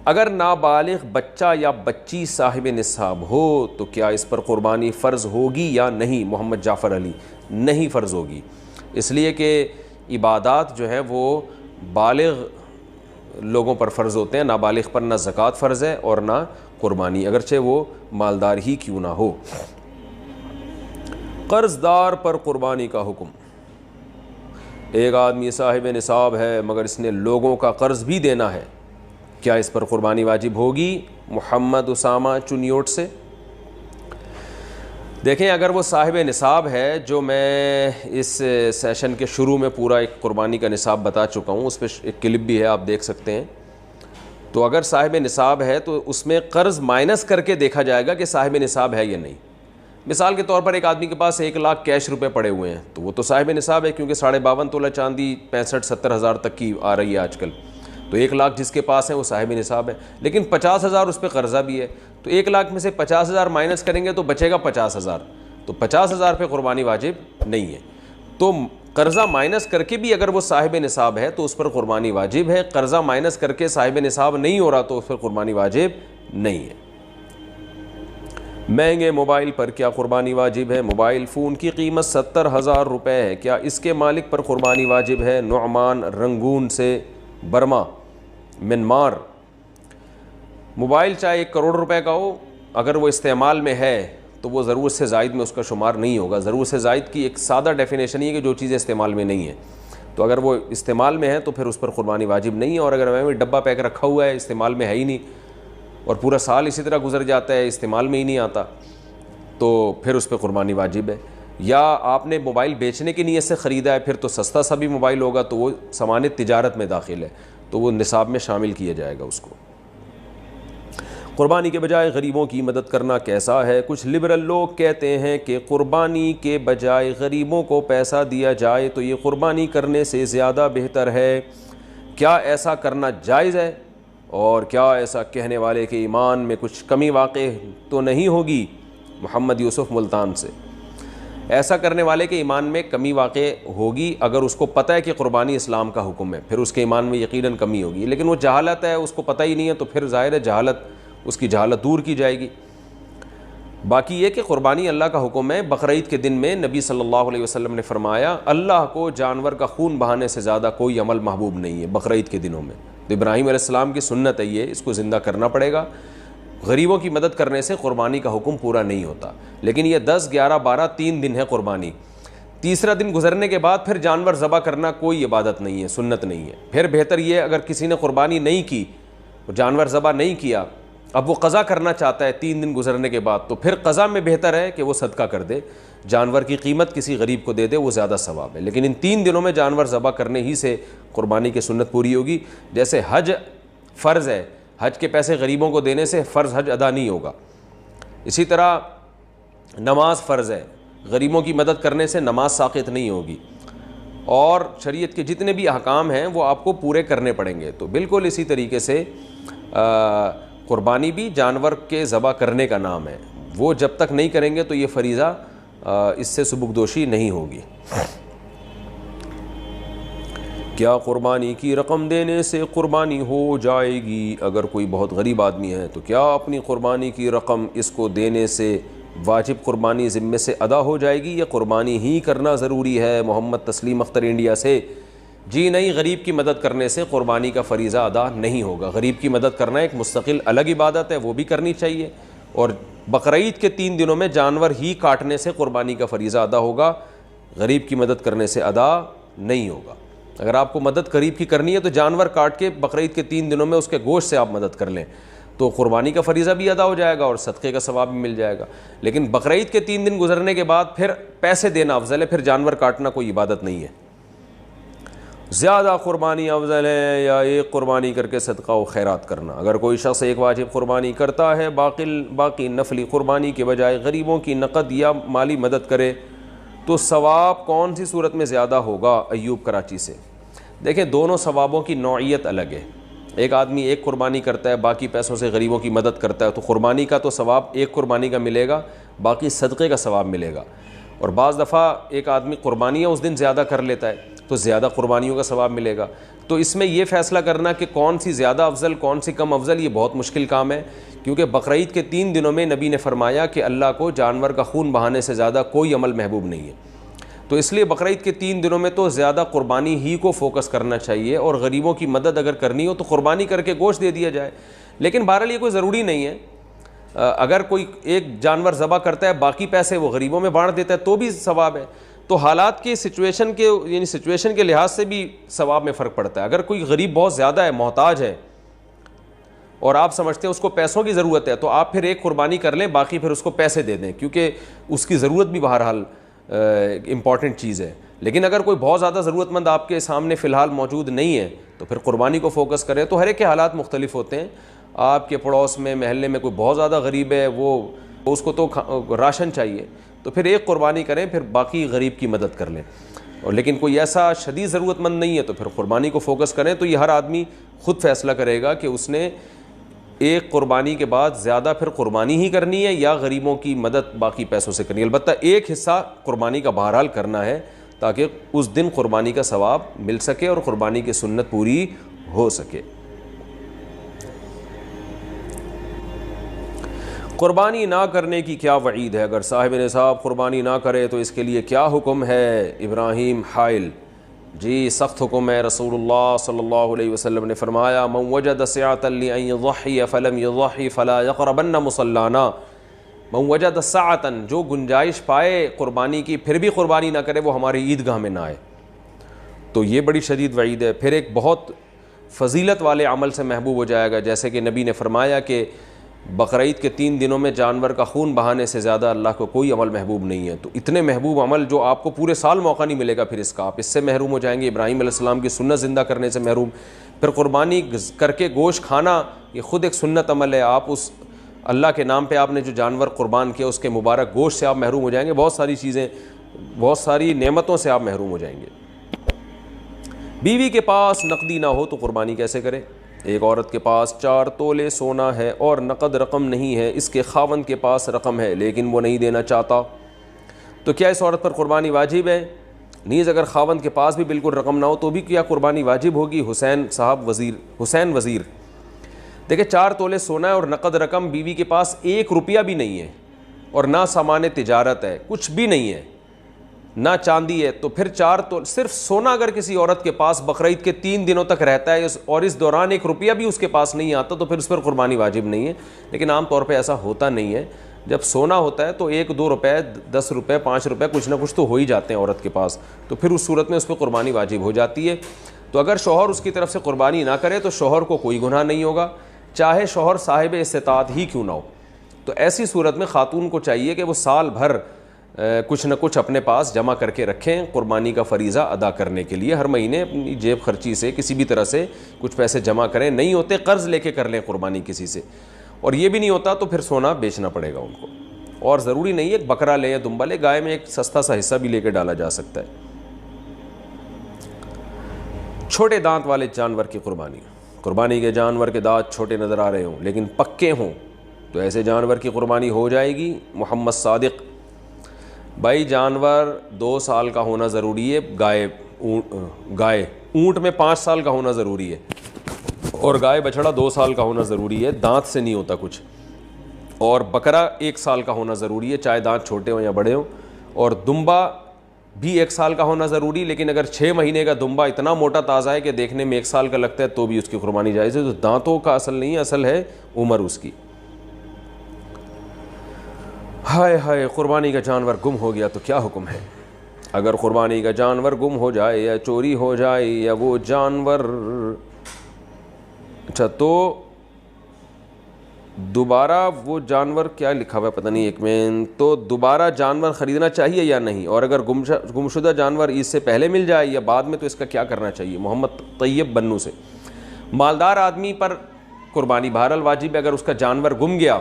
اگر نابالغ بچہ یا بچی صاحب نصاب ہو تو کیا اس پر قربانی فرض ہوگی یا نہیں؟ محمد جعفر علی، نہیں فرض ہوگی، اس لیے کہ عبادات جو ہے وہ بالغ لوگوں پر فرض ہوتے ہیں، نابالغ پر نہ زکوٰۃ فرض ہے اور نہ قربانی، اگرچہ وہ مالدار ہی کیوں نہ ہو۔ قرض دار پر قربانی کا حکم۔ ایک آدمی صاحب نصاب ہے مگر اس نے لوگوں کا قرض بھی دینا ہے، کیا اس پر قربانی واجب ہوگی؟ محمد اسامہ چنیوٹ سے۔ دیکھیں، اگر وہ صاحب نصاب ہے، جو میں اس سیشن کے شروع میں پورا ایک قربانی کا نصاب بتا چکا ہوں، اس پہ ایک کلپ بھی ہے، آپ دیکھ سکتے ہیں، تو اگر صاحب نصاب ہے تو اس میں قرض مائنس کر کے دیکھا جائے گا کہ صاحب نصاب ہے یا نہیں۔ مثال کے طور پر ایک آدمی کے پاس 1 لاکھ کیش روپے پڑے ہوئے ہیں تو وہ تو صاحب نصاب ہے، کیونکہ 52.5 تولہ چاندی 65-70 ہزار تک کی آ رہی ہے آج کل، تو 1 لاکھ جس کے پاس ہے وہ صاحب نصاب ہے، لیکن 50,000 اس پہ قرضہ بھی ہے، تو 1 لاکھ میں سے 50,000 مائنس کریں گے تو بچے گا 50,000، تو 50,000 پہ قربانی واجب نہیں ہے۔ تو قرضہ مائنس کر کے بھی اگر وہ صاحب نصاب ہے تو اس پر قربانی واجب ہے، قرضہ مائنس کر کے صاحب نصاب نہیں ہو رہا تو اس پر قربانی واجب نہیں ہے۔ مہنگے موبائل پر کیا قربانی واجب ہے؟ موبائل فون کی قیمت 70,000 روپے ہے، کیا اس کے مالک پر قربانی واجب ہے؟ نعمان رنگون سے برما منمار۔ موبائل چاہے 1 کروڑ روپے کا ہو، اگر وہ استعمال میں ہے تو وہ ضرورت سے زائد میں اس کا شمار نہیں ہوگا۔ ضرورت سے زائد کی ایک سادہ ڈیفینیشن یہ ہے کہ جو چیزیں استعمال میں نہیں ہیں، تو اگر وہ استعمال میں ہے تو پھر اس پر قربانی واجب نہیں ہے، اور اگر میں ڈبہ پیک رکھا ہوا ہے، استعمال میں ہے ہی نہیں، اور پورا سال اسی طرح گزر جاتا ہے، استعمال میں ہی نہیں آتا، تو پھر اس پہ قربانی واجب ہے۔ یا آپ نے موبائل بیچنے کی نیت سے خریدا ہے، پھر تو سستا سا بھی موبائل ہوگا تو وہ سامان تجارت میں داخل ہے، تو وہ نصاب میں شامل کیا جائے گا اس کو۔ قربانی کے بجائے غریبوں کی مدد کرنا کیسا ہے؟ کچھ لبرل لوگ کہتے ہیں کہ قربانی کے بجائے غریبوں کو پیسہ دیا جائے تو یہ قربانی کرنے سے زیادہ بہتر ہے، کیا ایسا کرنا جائز ہے؟ اور کیا ایسا کہنے والے کے ایمان میں کچھ کمی واقع تو نہیں ہوگی؟ محمد یوسف ملتان سے۔ ایسا کرنے والے کے ایمان میں کمی واقع ہوگی اگر اس کو پتہ ہے کہ قربانی اسلام کا حکم ہے، پھر اس کے ایمان میں یقیناً کمی ہوگی، لیکن وہ جہالت ہے، اس کو پتہ ہی نہیں ہے، تو پھر ظاہر ہے جہالت، اس کی جہالت دور کی جائے گی۔ باقی یہ کہ قربانی اللہ کا حکم ہے۔ بقرعید کے دن میں نبی صلی اللہ علیہ وسلم نے فرمایا اللہ کو جانور کا خون بہانے سے زیادہ کوئی عمل محبوب نہیں ہے بقرعید کے دنوں میں، تو ابراہیم علیہ السلام کی سنت ہے یہ، اس کو زندہ کرنا پڑے گا۔ غریبوں کی مدد کرنے سے قربانی کا حکم پورا نہیں ہوتا، لیکن یہ 10، 11، 12 3 دن ہے قربانی، تیسرا دن گزرنے کے بعد پھر جانور ذبح کرنا کوئی عبادت نہیں ہے، سنت نہیں ہے۔ پھر بہتر یہ اگر کسی نے قربانی نہیں کی، جانور ذبح نہیں کیا، اب وہ قضا کرنا چاہتا ہے 3 دن گزرنے کے بعد، تو پھر قضا میں بہتر ہے کہ وہ صدقہ کر دے، جانور کی قیمت کسی غریب کو دے دے، وہ زیادہ ثواب ہے۔ لیکن ان 3 دنوں میں جانور ذبح کرنے ہی سے قربانی کی سنت پوری ہوگی۔ جیسے حج فرض ہے، حج کے پیسے غریبوں کو دینے سے فرض حج ادا نہیں ہوگا، اسی طرح نماز فرض ہے، غریبوں کی مدد کرنے سے نماز ساقط نہیں ہوگی، اور شریعت کے جتنے بھی احکام ہیں وہ آپ کو پورے کرنے پڑیں گے۔ تو بالکل اسی طریقے سے قربانی بھی جانور کے ذبح کرنے کا نام ہے، وہ جب تک نہیں کریں گے تو یہ فریضہ اس سے سبکدوشی نہیں ہوگی۔ کیا قربانی کی رقم دینے سے قربانی ہو جائے گی؟ اگر کوئی بہت غریب آدمی ہے تو کیا اپنی قربانی کی رقم اس کو دینے سے واجب قربانی ذمے سے ادا ہو جائے گی یا قربانی ہی کرنا ضروری ہے؟ محمد تسلیم اختر انڈیا سے۔ جی نہیں، غریب کی مدد کرنے سے قربانی کا فریضہ ادا نہیں ہوگا۔ غریب کی مدد کرنا ایک مستقل الگ عبادت ہے، وہ بھی کرنی چاہیے، اور بقرعید کے 3 دنوں میں جانور ہی کاٹنے سے قربانی کا فریضہ ادا ہوگا، غریب کی مدد کرنے سے ادا نہیں ہوگا۔ اگر آپ کو مدد غریب کی کرنی ہے تو جانور کاٹ کے بقرعید کے 3 دنوں میں اس کے گوشت سے آپ مدد کر لیں، تو قربانی کا فریضہ بھی ادا ہو جائے گا اور صدقے کا ثواب بھی مل جائے گا۔ لیکن بقرعید کے 3 دن گزرنے کے بعد پھر پیسے دینا افضل ہے، پھر جانور کاٹنا کوئی عبادت نہیں ہے۔ زیادہ قربانی افضل ہے یا ایک قربانی کر کے صدقہ و خیرات کرنا؟ اگر کوئی شخص ایک واجب قربانی کرتا ہے، باقی نفلی قربانی کے بجائے غریبوں کی نقد یا مالی مدد کرے تو ثواب کون سی صورت میں زیادہ ہوگا؟ ایوب کراچی سے۔ دیکھیں، دونوں ثوابوں کی نوعیت الگ ہے۔ ایک آدمی ایک قربانی کرتا ہے، باقی پیسوں سے غریبوں کی مدد کرتا ہے، تو قربانی کا تو ثواب ایک قربانی کا ملے گا، باقی صدقے کا ثواب ملے گا۔ اور بعض دفعہ ایک آدمی قربانیاں اس دن زیادہ کر لیتا ہے تو زیادہ قربانیوں کا ثواب ملے گا۔ تو اس میں یہ فیصلہ کرنا کہ کون سی زیادہ افضل کون سی کم افضل، یہ بہت مشکل کام ہے، کیونکہ بقرعید کے 3 دنوں میں نبی نے فرمایا کہ اللہ کو جانور کا خون بہانے سے زیادہ کوئی عمل محبوب نہیں ہے، تو اس لیے بقرعید کے 3 دنوں میں تو زیادہ قربانی ہی کو فوکس کرنا چاہیے، اور غریبوں کی مدد اگر کرنی ہو تو قربانی کر کے گوشت دے دیا جائے۔ لیکن بہرحال یہ کوئی ضروری نہیں ہے، اگر کوئی ایک جانور ذبح کرتا ہے باقی پیسے وہ غریبوں میں بانٹ دیتا ہے تو بھی ثواب ہے. تو حالات کے سچویشن کے یعنی سچویشن کے لحاظ سے بھی ثواب میں فرق پڑتا ہے. اگر کوئی غریب بہت زیادہ ہے, محتاج ہے, اور آپ سمجھتے ہیں اس کو پیسوں کی ضرورت ہے, تو آپ پھر ایک قربانی کر لیں, باقی پھر اس کو پیسے دے دیں, کیونکہ اس کی ضرورت بھی بہرحال امپورٹنٹ چیز ہے. لیکن اگر کوئی بہت زیادہ ضرورت مند آپ کے سامنے فی الحال موجود نہیں ہے تو پھر قربانی کو فوکس کریں. تو ہر ایک کے حالات مختلف ہوتے ہیں. آپ کے پڑوس میں محلے میں کوئی بہت زیادہ غریب ہے, وہ اس کو تو راشن چاہیے, تو پھر ایک قربانی کریں, پھر باقی غریب کی مدد کر لیں. اور لیکن کوئی ایسا شدید ضرورت مند نہیں ہے تو پھر قربانی کو فوکس کریں. تو یہ ہر آدمی خود فیصلہ کرے گا کہ اس نے ایک قربانی کے بعد زیادہ پھر قربانی ہی کرنی ہے یا غریبوں کی مدد باقی پیسوں سے کرنی ہے. البتہ ایک حصہ قربانی کا بہرحال کرنا ہے تاکہ اس دن قربانی کا ثواب مل سکے اور قربانی کی سنت پوری ہو سکے. قربانی نہ کرنے کی کیا وعید ہے؟ اگر صاحب نصاب قربانی نہ کرے تو اس کے لیے کیا حکم ہے؟ ابراہیم حائل: جی سخت حکم ہے. رسول اللہ صلی اللہ علیہ وسلم نے فرمایا: من وجد سعة لأن يضحي فلم يضحي فلا يقربن مصلانا. من وجد سعة، جو گنجائش پائے قربانی کی پھر بھی قربانی نہ کرے وہ ہماری عیدگاہ میں نہ آئے. تو یہ بڑی شدید وعید ہے. پھر ایک بہت فضیلت والے عمل سے محبوب ہو جائے گا, جیسے کہ نبی نے فرمایا کہ بقرعید کے 3 دنوں میں جانور کا خون بہانے سے زیادہ اللہ کو کوئی عمل محبوب نہیں ہے. تو اتنے محبوب عمل جو آپ کو پورے سال موقع نہیں ملے گا, پھر اس کا آپ اس سے محروم ہو جائیں گے. ابراہیم علیہ السلام کی سنت زندہ کرنے سے محروم. پھر قربانی کر کے گوشت کھانا یہ خود ایک سنت عمل ہے. آپ اس اللہ کے نام پہ آپ نے جو جانور قربان کیا اس کے مبارک گوشت سے آپ محروم ہو جائیں گے. بہت ساری چیزیں, بہت ساری نعمتوں سے آپ محروم ہو جائیں گے. بیوی کے پاس نقدی نہ ہو تو قربانی کیسے کرے؟ ایک عورت کے پاس 4 تولے سونا ہے اور نقد رقم نہیں ہے, اس کے خاوند کے پاس رقم ہے لیکن وہ نہیں دینا چاہتا, تو کیا اس عورت پر قربانی واجب ہے؟ نیز اگر خاوند کے پاس بھی بالکل رقم نہ ہو تو بھی کیا قربانی واجب ہوگی؟ حسین وزیر دیکھیں 4 تولے سونا ہے اور نقد رقم, بیوی کے پاس 1 روپیہ بھی نہیں ہے اور نہ سامان تجارت ہے, کچھ بھی نہیں ہے, نہ چاندی ہے, تو پھر 4 تولے صرف سونا اگر کسی عورت کے پاس بقرعید کے 3 دنوں تک رہتا ہے اور اس دوران 1 روپیہ بھی اس کے پاس نہیں آتا تو پھر اس پر قربانی واجب نہیں ہے. لیکن عام طور پہ ایسا ہوتا نہیں ہے. جب سونا ہوتا ہے تو 1-2 روپے, 10 روپے, 5 روپے کچھ نہ کچھ تو ہو ہی جاتے ہیں عورت کے پاس, تو پھر اس صورت میں اس پہ قربانی واجب ہو جاتی ہے. تو اگر شوہر اس کی طرف سے قربانی نہ کرے تو شوہر کو کوئی گناہ نہیں ہوگا, چاہے شوہر صاحب استطاعت ہی کیوں نہ ہو. تو ایسی صورت میں خاتون کو چاہیے کہ وہ سال بھر کچھ نہ کچھ اپنے پاس جمع کر کے رکھیں قربانی کا فریضہ ادا کرنے کے لیے. ہر مہینے اپنی جیب خرچی سے کسی بھی طرح سے کچھ پیسے جمع کریں. نہیں ہوتے قرض لے کے کر لیں قربانی کسی سے, اور یہ بھی نہیں ہوتا تو پھر سونا بیچنا پڑے گا ان کو. اور ضروری نہیں ہے بکرا لے یا دمبا لے, گائے میں ایک سستا سا حصہ بھی لے کے ڈالا جا سکتا ہے. چھوٹے دانت والے جانور کی قربانی کے جانور کے دانت چھوٹے نظر آ رہے ہوں لیکن پکے ہوں تو ایسے جانور کی قربانی ہو جائے گی. محمد صادق: بھائی جانور 2 سال کا ہونا ضروری ہے, گائے اونٹ میں 5 سال کا ہونا ضروری ہے, اور گائے بچڑا 2 سال کا ہونا ضروری ہے, دانت سے نہیں ہوتا کچھ. اور بکرا 1 سال کا ہونا ضروری ہے چاہے دانت چھوٹے ہوں یا بڑے ہوں. اور دمبا بھی 1 سال کا ہونا ضروری, لیکن اگر 6 مہینے کا دمبا اتنا موٹا تازہ ہے کہ دیکھنے میں 1 سال کا لگتا ہے تو بھی اس کی قربانی جائز ہے. تو دانتوں کا اصل نہیں ہے, اصل ہے عمر اس کی. ہائے قربانی کا جانور گم ہو گیا تو کیا حکم ہے؟ اگر قربانی کا جانور گم ہو جائے یا چوری ہو جائے یا وہ جانور, اچھا تو دوبارہ وہ جانور کیا لکھا ہوا ہے پتہ نہیں, ایک منٹ, تو دوبارہ جانور خریدنا چاہیے یا نہیں؟ اور اگر گمشدہ جانور عید سے پہلے مل جائے یا بعد میں تو اس کا کیا کرنا چاہیے؟ محمد طیب بنو سے. مالدار آدمی پر قربانی بہرحال واجب ہے. اگر اس کا جانور گم گیا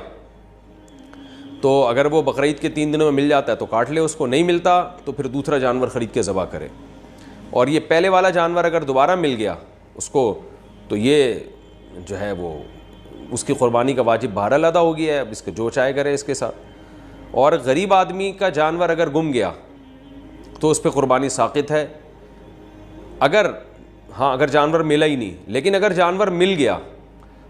تو اگر وہ بقرعید کے 3 دنوں میں مل جاتا ہے تو کاٹ لے, اس کو نہیں ملتا تو پھر دوسرا جانور خرید کے ذبح کرے. اور یہ پہلے والا جانور اگر دوبارہ مل گیا اس کو تو یہ جو ہے وہ اس کی قربانی کا واجب بہرحال ادا ہو گیا ہے, اب اس کے جو چاہے کرے اس کے ساتھ. اور غریب آدمی کا جانور اگر گم گیا تو اس پہ قربانی ساقط ہے. اگر جانور ملا ہی نہیں, لیکن اگر جانور مل گیا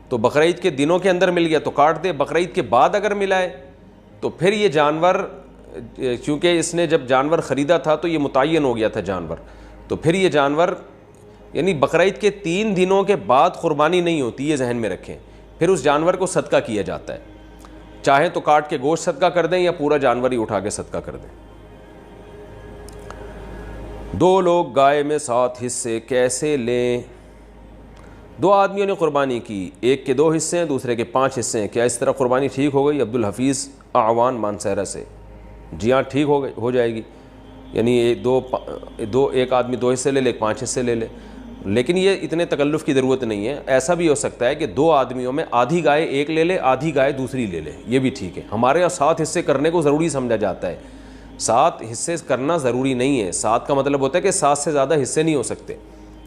تو بقرعید کے دنوں کے اندر مل گیا تو کاٹ دے. بقرعید کے بعد اگر ملا ہے تو پھر یہ جانور, چونکہ اس نے جب جانور خریدا تھا تو یہ متعین ہو گیا تھا جانور, تو پھر یہ جانور یعنی بقرعید کے 3 دنوں کے بعد قربانی نہیں ہوتی, یہ ذہن میں رکھیں. پھر اس جانور کو صدقہ کیا جاتا ہے. چاہیں تو کاٹ کے گوشت صدقہ کر دیں یا پورا جانور ہی اٹھا کے صدقہ کر دیں۔ 2 لوگ گائے میں 7 حصے کیسے لیں؟ 2 آدمیوں نے قربانی کی، ایک کے 2 حصے ہیں، دوسرے کے 5 حصے ہیں، کیا اس طرح قربانی ٹھیک ہو گئی؟ عبدالحفیظ اعوان مانسہرہ سے۔ جی ہاں، ٹھیک ہو جائے گی، یعنی ایک آدمی 2 حصے لے لے، 5 حصے لے لے، لیکن یہ اتنے تکلف کی ضرورت نہیں ہے۔ ایسا بھی ہو سکتا ہے کہ 2 آدمیوں میں آدھی گائے ایک لے لے، آدھی گائے دوسری لے لے، یہ بھی ٹھیک ہے۔ ہمارے یہاں 7 حصے کرنے کو ضروری سمجھا جاتا ہے، 7 حصے کرنا ضروری نہیں ہے۔ 7 کا مطلب ہوتا ہے کہ 7 سے زیادہ حصے نہیں ہو سکتے۔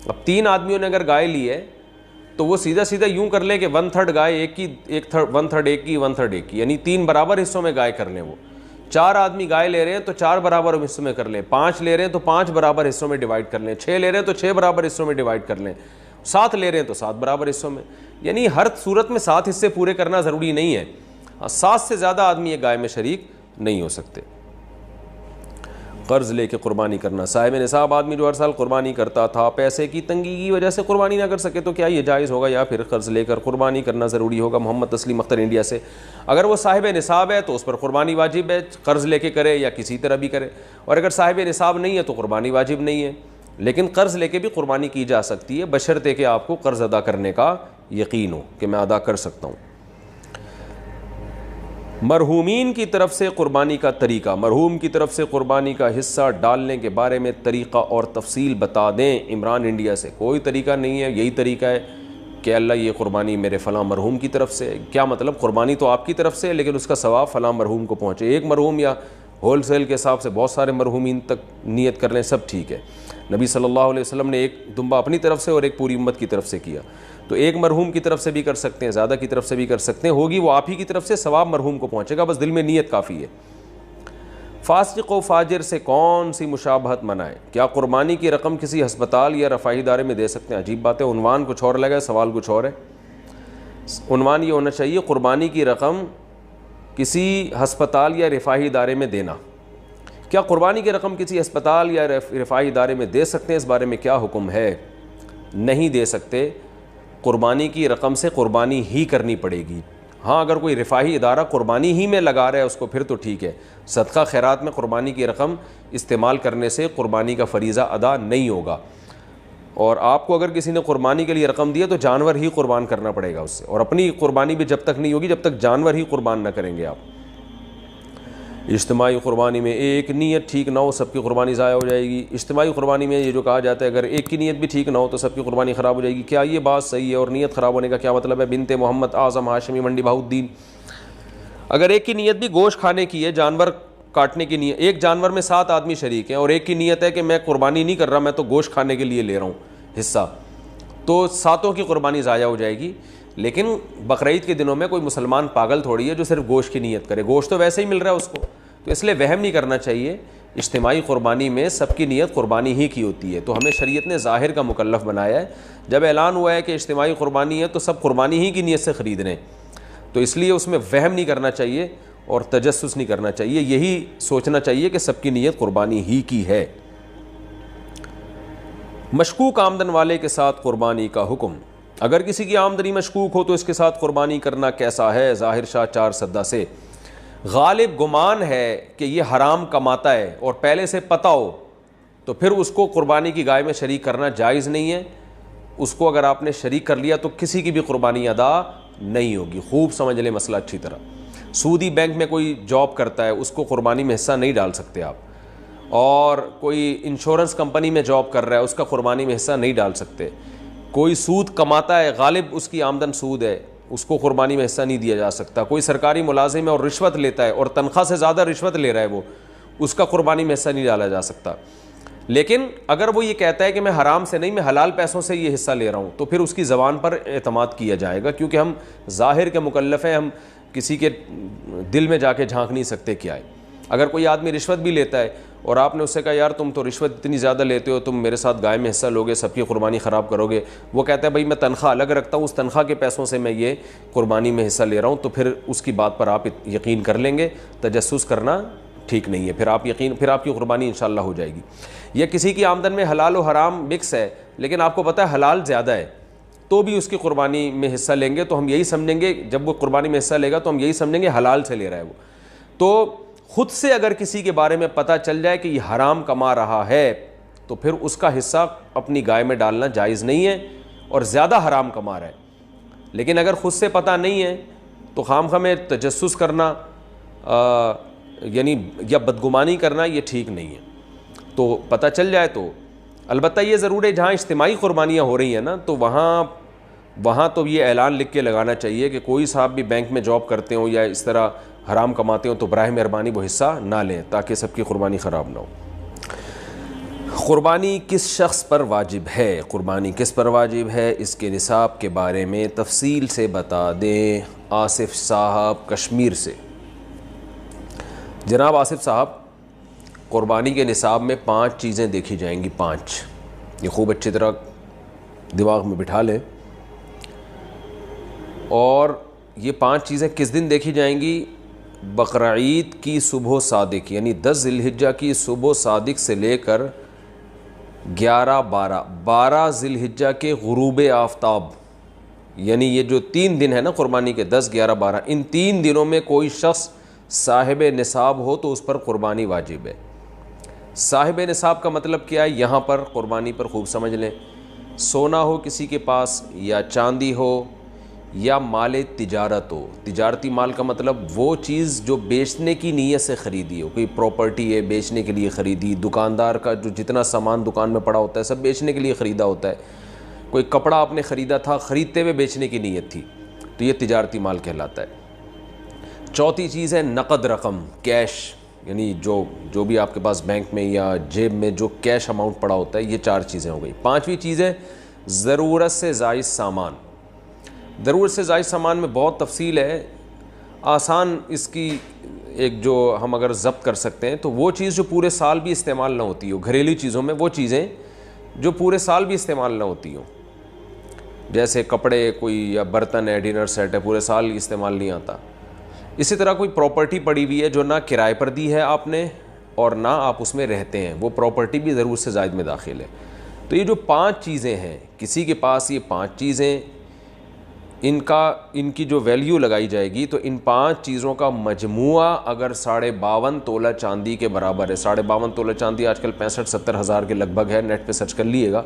اب 3 آدمیوں نے اگر گائے لی ہے تو وہ سیدھا یوں کر لیں کہ 1/3 گائے ایک کی، 1/3 ایک کی، 1/3 ایک کی، یعنی 3 برابر حصوں میں گائے کر لیں۔ وہ 4 آدمی گائے لے رہے ہیں تو 4 برابر حصوں میں کر لیں، 5 لے رہے ہیں تو 5 برابر حصوں میں ڈیوائڈ کر لیں، 6 لے رہے ہیں تو 6 برابر حصوں میں ڈیوائڈ کر لیں، 7 لے رہے ہیں تو 7 برابر حصوں میں، یعنی ہر صورت میں 7 حصے پورے کرنا ضروری نہیں ہے۔ 7 سے زیادہ آدمی ایک گائے میں شریک نہیں ہو سکتے۔ قرض لے کے قربانی کرنا، صاحب نصاب آدمی جو ہر سال قربانی کرتا تھا پیسے کی تنگی کی وجہ سے قربانی نہ کر سکے تو کیا یہ جائز ہوگا یا پھر قرض لے کر قربانی کرنا ضروری ہوگا؟ محمد تسلیم اختر انڈیا سے۔ اگر وہ صاحب نصاب ہے تو اس پر قربانی واجب ہے، قرض لے کے کرے یا کسی طرح بھی کرے، اور اگر صاحب نصاب نہیں ہے تو قربانی واجب نہیں ہے، لیکن قرض لے کے بھی قربانی کی جا سکتی ہے بشرطے کہ آپ کو قرض ادا کرنے کا یقین ہو کہ میں ادا کر سکتا ہوں۔ مرحومین کی طرف سے قربانی کا طریقہ، مرحوم کی طرف سے قربانی کا حصہ ڈالنے کے بارے میں طریقہ اور تفصیل بتا دیں۔ عمران انڈیا سے۔ کوئی طریقہ نہیں ہے، یہی طریقہ ہے کہ اللہ یہ قربانی میرے فلاں مرحوم کی طرف سے۔ کیا مطلب؟ قربانی تو آپ کی طرف سے لیکن اس کا ثواب فلاں مرحوم کو پہنچے۔ ایک مرحوم یا ہول سیل کے حساب سے بہت سارے مرحومین تک نیت کر لیں، سب ٹھیک ہے۔ نبی صلی اللہ علیہ وسلم نے ایک دمبا اپنی طرف سے اور ایک پوری امت کی طرف سے کیا، تو ایک مرحوم کی طرف سے بھی کر سکتے ہیں، زیادہ کی طرف سے بھی کر سکتے ہیں، ہوگی وہ آپ ہی کی طرف سے، ثواب مرحوم کو پہنچے گا، بس دل میں نیت کافی ہے۔ فاسق و فاجر سے کون سی مشابہت منائے؟ کیا قربانی کی رقم کسی ہسپتال یا رفاہی ادارے میں دے سکتے ہیں؟ عجیب بات ہے، عنوان کچھ اور لگا ہے، سوال کچھ اور ہے۔ عنوان یہ ہونا چاہیے قربانی کی رقم کسی ہسپتال یا رفاہی ادارے میں دینا۔ کیا قربانی کی رقم کسی ہسپتال یا رفاہی ادارے میں دے سکتے ہیں؟ اس بارے میں کیا حکم ہے؟ نہیں دے سکتے، قربانی کی رقم سے قربانی ہی کرنی پڑے گی۔ ہاں اگر کوئی رفاہی ادارہ قربانی ہی میں لگا رہا ہے اس کو، پھر تو ٹھیک ہے۔ صدقہ خیرات میں قربانی کی رقم استعمال کرنے سے قربانی کا فریضہ ادا نہیں ہوگا، اور آپ کو اگر کسی نے قربانی کے لیے رقم دی ہے تو جانور ہی قربان کرنا پڑے گا اس سے، اور اپنی قربانی بھی جب تک نہیں ہوگی جب تک جانور ہی قربان نہ کریں گے آپ۔ اجتماعی قربانی میں ایک نیت ٹھیک نہ ہو سب کی قربانی ضائع ہو جائے گی۔ اجتماعی قربانی میں یہ جو کہا جاتا ہے اگر ایک کی نیت بھی ٹھیک نہ ہو تو سب کی قربانی خراب ہو جائے گی، کیا یہ بات صحیح ہے؟ اور نیت خراب ہونے کا کیا مطلب ہے؟ بنت محمد اعظم ہاشمی منڈی بہاؤالدین۔ اگر ایک کی نیت بھی گوشت کھانے کی ہے، جانور کاٹنے کی نیت، ایک جانور میں 7 آدمی شریک ہیں اور ایک کی نیت ہے کہ میں قربانی نہیں کر رہا، میں تو گوشت کھانے کے لیے لے رہا ہوں حصہ، تو 7 کی قربانی ضائع ہو جائے گی۔ لیکن بقرعید کے دنوں میں کوئی مسلمان پاگل تھوڑی ہے جو صرف گوشت کی نیت کرے، گوشت تو ویسے ہی مل رہا ہے اس کو، تو اس لیے وہم نہیں کرنا چاہیے۔ اجتماعی قربانی میں سب کی نیت قربانی ہی کی ہوتی ہے، تو ہمیں شریعت نے ظاہر کا مکلف بنایا ہے۔ جب اعلان ہوا ہے کہ اجتماعی قربانی ہے تو سب قربانی ہی کی نیت سے خرید رہے ہیں، تو اس لیے اس میں وہم نہیں کرنا چاہیے اور تجسس نہیں کرنا چاہیے، یہی سوچنا چاہیے کہ سب کی نیت قربانی ہی کی ہے۔ مشکوک آمدن والے کے ساتھ قربانی کا حکم، اگر کسی کی آمدنی مشکوک ہو تو اس کے ساتھ قربانی کرنا کیسا ہے؟ ظاہر شاہ 4 سدہ سے۔ غالب گمان ہے کہ یہ حرام کماتا ہے اور پہلے سے پتہ ہو تو پھر اس کو قربانی کی گائے میں شریک کرنا جائز نہیں ہے۔ اس کو اگر آپ نے شریک کر لیا تو کسی کی بھی قربانی ادا نہیں ہوگی۔ خوب سمجھ لیں مسئلہ اچھی طرح۔ سودی بینک میں کوئی جاب کرتا ہے اس کو قربانی میں حصہ نہیں ڈال سکتے آپ، اور کوئی انشورنس کمپنی میں جاب کر رہا ہے اس کا قربانی میں حصہ نہیں ڈال سکتے۔ کوئی سود کماتا ہے، غالب اس کی آمدن سود ہے، اس کو قربانی میں حصہ نہیں دیا جا سکتا۔ کوئی سرکاری ملازم ہے اور رشوت لیتا ہے اور تنخواہ سے زیادہ رشوت لے رہا ہے وہ، اس کا قربانی میں حصہ نہیں ڈالا جا سکتا۔ لیکن اگر وہ یہ کہتا ہے کہ میں حرام سے نہیں، میں حلال پیسوں سے یہ حصہ لے رہا ہوں، تو پھر اس کی زبان پر اعتماد کیا جائے گا، کیونکہ ہم ظاہر کے مکلف ہیں، ہم کسی کے دل میں جا کے جھانک نہیں سکتے کیا ہے۔ اگر کوئی آدمی رشوت بھی لیتا ہے اور آپ نے اس سے کہا یار تم تو رشوت اتنی زیادہ لیتے ہو، تم میرے ساتھ گائے میں حصہ لوگے، سب کی قربانی خراب کرو گے، وہ کہتا ہے بھائی میں تنخواہ الگ رکھتا ہوں، اس تنخواہ کے پیسوں سے میں یہ قربانی میں حصہ لے رہا ہوں، تو پھر اس کی بات پر آپ یقین کر لیں گے۔ تجسس کرنا ٹھیک نہیں ہے، پھر آپ کی قربانی انشاءاللہ ہو جائے گی۔ یا کسی کی آمدن میں حلال و حرام مکس ہے، لیکن آپ کو پتہ ہے حلال زیادہ ہے تو بھی اس کی قربانی میں حصہ لیں گے تو ہم یہی سمجھیں گے, جب وہ قربانی میں حصہ لے گا تو ہم یہی سمجھیں گے حلال سے لے رہا ہے وہ. تو خود سے اگر کسی کے بارے میں پتہ چل جائے کہ یہ حرام کما رہا ہے تو پھر اس کا حصہ اپنی گائے میں ڈالنا جائز نہیں ہے اور زیادہ حرام کما رہا ہے. لیکن اگر خود سے پتہ نہیں ہے تو خواہ میں تجسس کرنا یعنی یا بدگمانی کرنا یہ ٹھیک نہیں ہے. تو پتہ چل جائے تو البتہ یہ ضرور ہے جہاں اجتماعی قربانیاں ہو رہی ہیں نا تو وہاں تو یہ اعلان لکھ کے لگانا چاہیے کہ کوئی صاحب بھی بینک میں جاب کرتے ہوں یا اس طرح حرام کماتے ہوں تو براہ مہربانی وہ حصہ نہ لیں تاکہ سب کی قربانی خراب نہ ہو. قربانی کس شخص پر واجب ہے؟ قربانی کس پر واجب ہے اس کے نصاب کے بارے میں تفصیل سے بتا دیں. آصف صاحب کشمیر سے. جناب آصف صاحب, قربانی کے نصاب میں 5 چیزیں دیکھی جائیں گی. 5 یہ خوب اچھی طرح دماغ میں بٹھا لیں. اور یہ 5 چیزیں کس دن دیکھی جائیں گی؟ بقرعید کی صبح صادق یعنی 10 ذی الحجہ کی صبح صادق سے لے کر 12 ذی الحجہ کے غروب آفتاب, یعنی یہ جو 3 دن ہے نا قربانی کے 10, 11, 12, ان 3 دنوں میں کوئی شخص صاحب نصاب ہو تو اس پر قربانی واجب ہے. صاحب نصاب کا مطلب کیا ہے یہاں پر قربانی پر خوب سمجھ لیں. سونا ہو کسی کے پاس یا چاندی ہو یا مال تجارت ہو. تجارتی مال کا مطلب وہ چیز جو بیچنے کی نیت سے خریدی ہو. کوئی پراپرٹی ہے بیچنے کے لیے خریدی, دکاندار کا جو جتنا سامان دکان میں پڑا ہوتا ہے سب بیچنے کے لیے خریدا ہوتا ہے. کوئی کپڑا آپ نے خریدا تھا, خریدتے ہوئے بیچنے کی نیت تھی, تو یہ تجارتی مال کہلاتا ہے. چوتھی چیز ہے نقد رقم, کیش, یعنی جو بھی آپ کے پاس بینک میں یا جیب میں جو کیش اماؤنٹ پڑا ہوتا ہے. یہ 4 چیزیں ہو گئی. 5ویں چیز ہے ضرورت سے زائد سامان. ضرورت سے زائد سامان میں بہت تفصیل ہے. آسان اس کی ایک جو ہم اگر ضبط کر سکتے ہیں تو وہ چیز جو پورے سال بھی استعمال نہ ہوتی ہو. گھریلو چیزوں میں وہ چیزیں جو پورے سال بھی استعمال نہ ہوتی ہوں, جیسے کپڑے کوئی یا برتن ہے, ڈنر سیٹ ہے, پورے سال استعمال نہیں آتا. اسی طرح کوئی پراپرٹی پڑی ہوئی ہے جو نہ کرائے پر دی ہے آپ نے اور نہ آپ اس میں رہتے ہیں, وہ پراپرٹی بھی ضرورت سے زائد میں داخل ہے. تو یہ جو 5 چیزیں ہیں کسی کے پاس, یہ 5 چیزیں ان کی جو ویلیو لگائی جائے گی تو ان 5 چیزوں کا مجموعہ اگر 52.5 تولہ چاندی کے برابر ہے. 52.5 تولہ چاندی آج کل 65-70 ہزار کے لگ بھگ ہے, نیٹ پہ سرچ کر لیے گا.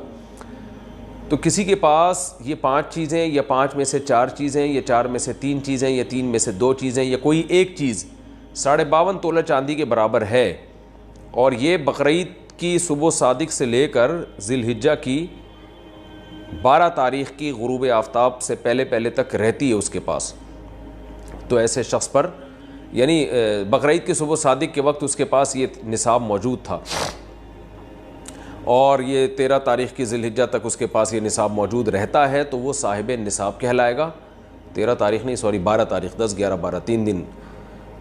تو کسی کے پاس یہ 5 چیزیں یا 5 میں سے 4 چیزیں یا 4 میں سے 3 چیزیں یا 3 میں سے 2 چیزیں یا کوئی ایک چیز 52.5 تولہ چاندی کے برابر ہے اور یہ بقرعید کی صبح صادق سے لے کر ذی الحجہ کی 12 تاریخ کی غروب آفتاب سے پہلے تک رہتی ہے اس کے پاس, تو ایسے شخص پر یعنی بقرعید کی صبح صادق کے وقت اس کے پاس یہ نصاب موجود تھا اور یہ 13 تاریخ کی ذی الحجہ تک اس کے پاس یہ نصاب موجود رہتا ہے تو وہ صاحب نصاب کہلائے گا. 13 تاریخ نہیں 12 تاریخ, 10, 11, 12 3 دن,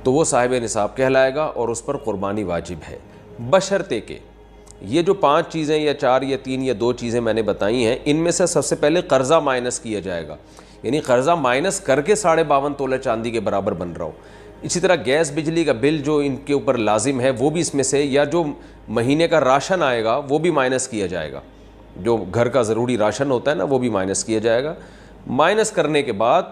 تو وہ صاحب نصاب کہلائے گا اور اس پر قربانی واجب ہے. بشرطے کہ یہ جو 5 چیزیں یا 4 یا 3 یا 2 چیزیں میں نے بتائی ہیں ان میں سے سب سے پہلے قرضہ مائنس کیا جائے گا, یعنی قرضہ مائنس کر کے 52.5 تولہ چاندی کے برابر بن رہا ہو. اسی طرح گیس بجلی کا بل جو ان کے اوپر لازم ہے وہ بھی اس میں سے, یا جو مہینے کا راشن آئے گا وہ بھی مائنس کیا جائے گا. جو گھر کا ضروری راشن ہوتا ہے نا وہ بھی مائنس کیا جائے گا. مائنس کرنے کے بعد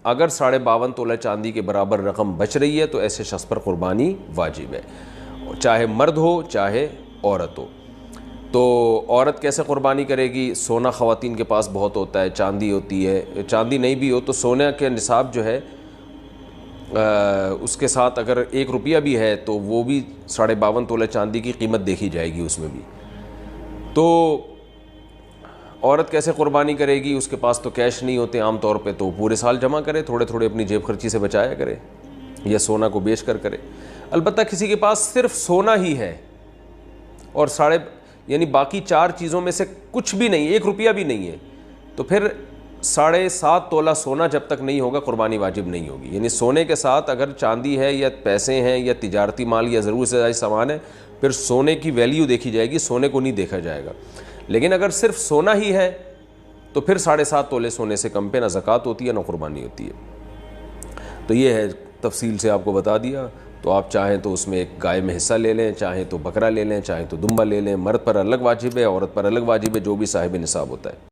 اگر 52.5 تولہ چاندی کے برابر رقم بچ رہی ہے تو ایسے شخص پر قربانی واجب ہے, چاہے مرد ہو چاہے عورت ہو. تو عورت کیسے قربانی کرے گی؟ سونا خواتین کے پاس بہت ہوتا ہے, چاندی ہوتی ہے, چاندی نہیں بھی ہو تو سونے کے نصاب جو ہے اس کے ساتھ اگر 1 روپیہ بھی ہے تو وہ بھی 52.5 تولہ چاندی کی قیمت دیکھی جائے گی اس میں بھی. تو عورت کیسے قربانی کرے گی؟ اس کے پاس تو کیش نہیں ہوتے عام طور پہ, تو پورے سال جمع کرے, تھوڑے تھوڑے اپنی جیب خرچی سے بچایا کرے یا سونا کو بیچ کر کرے. البتہ کسی کے پاس صرف سونا ہی ہے اور یعنی باقی 4 چیزوں میں سے کچھ بھی نہیں, 1 روپیہ بھی نہیں ہے, تو پھر 7.5 تولہ سونا جب تک نہیں ہوگا قربانی واجب نہیں ہوگی. یعنی سونے کے ساتھ اگر چاندی ہے یا پیسے ہیں یا تجارتی مال یا ضرورت سے زائد سامان ہے پھر سونے کی ویلیو دیکھی جائے گی, سونے کو نہیں دیکھا جائے گا. لیکن اگر صرف سونا ہی ہے تو پھر 7.5 تولے سونے سے کم پہ نہ زکوٰۃ ہوتی ہے نہ قربانی ہوتی ہے. تو یہ ہے, تفصیل سے آپ کو بتا دیا. تو آپ چاہیں تو اس میں ایک گائے میں حصہ لے لیں, چاہیں تو بکرا لے لیں, چاہیں تو دمبا لے لیں. مرد پر الگ واجب ہے, عورت پر الگ واجب ہے, جو بھی صاحب نصاب ہوتا ہے.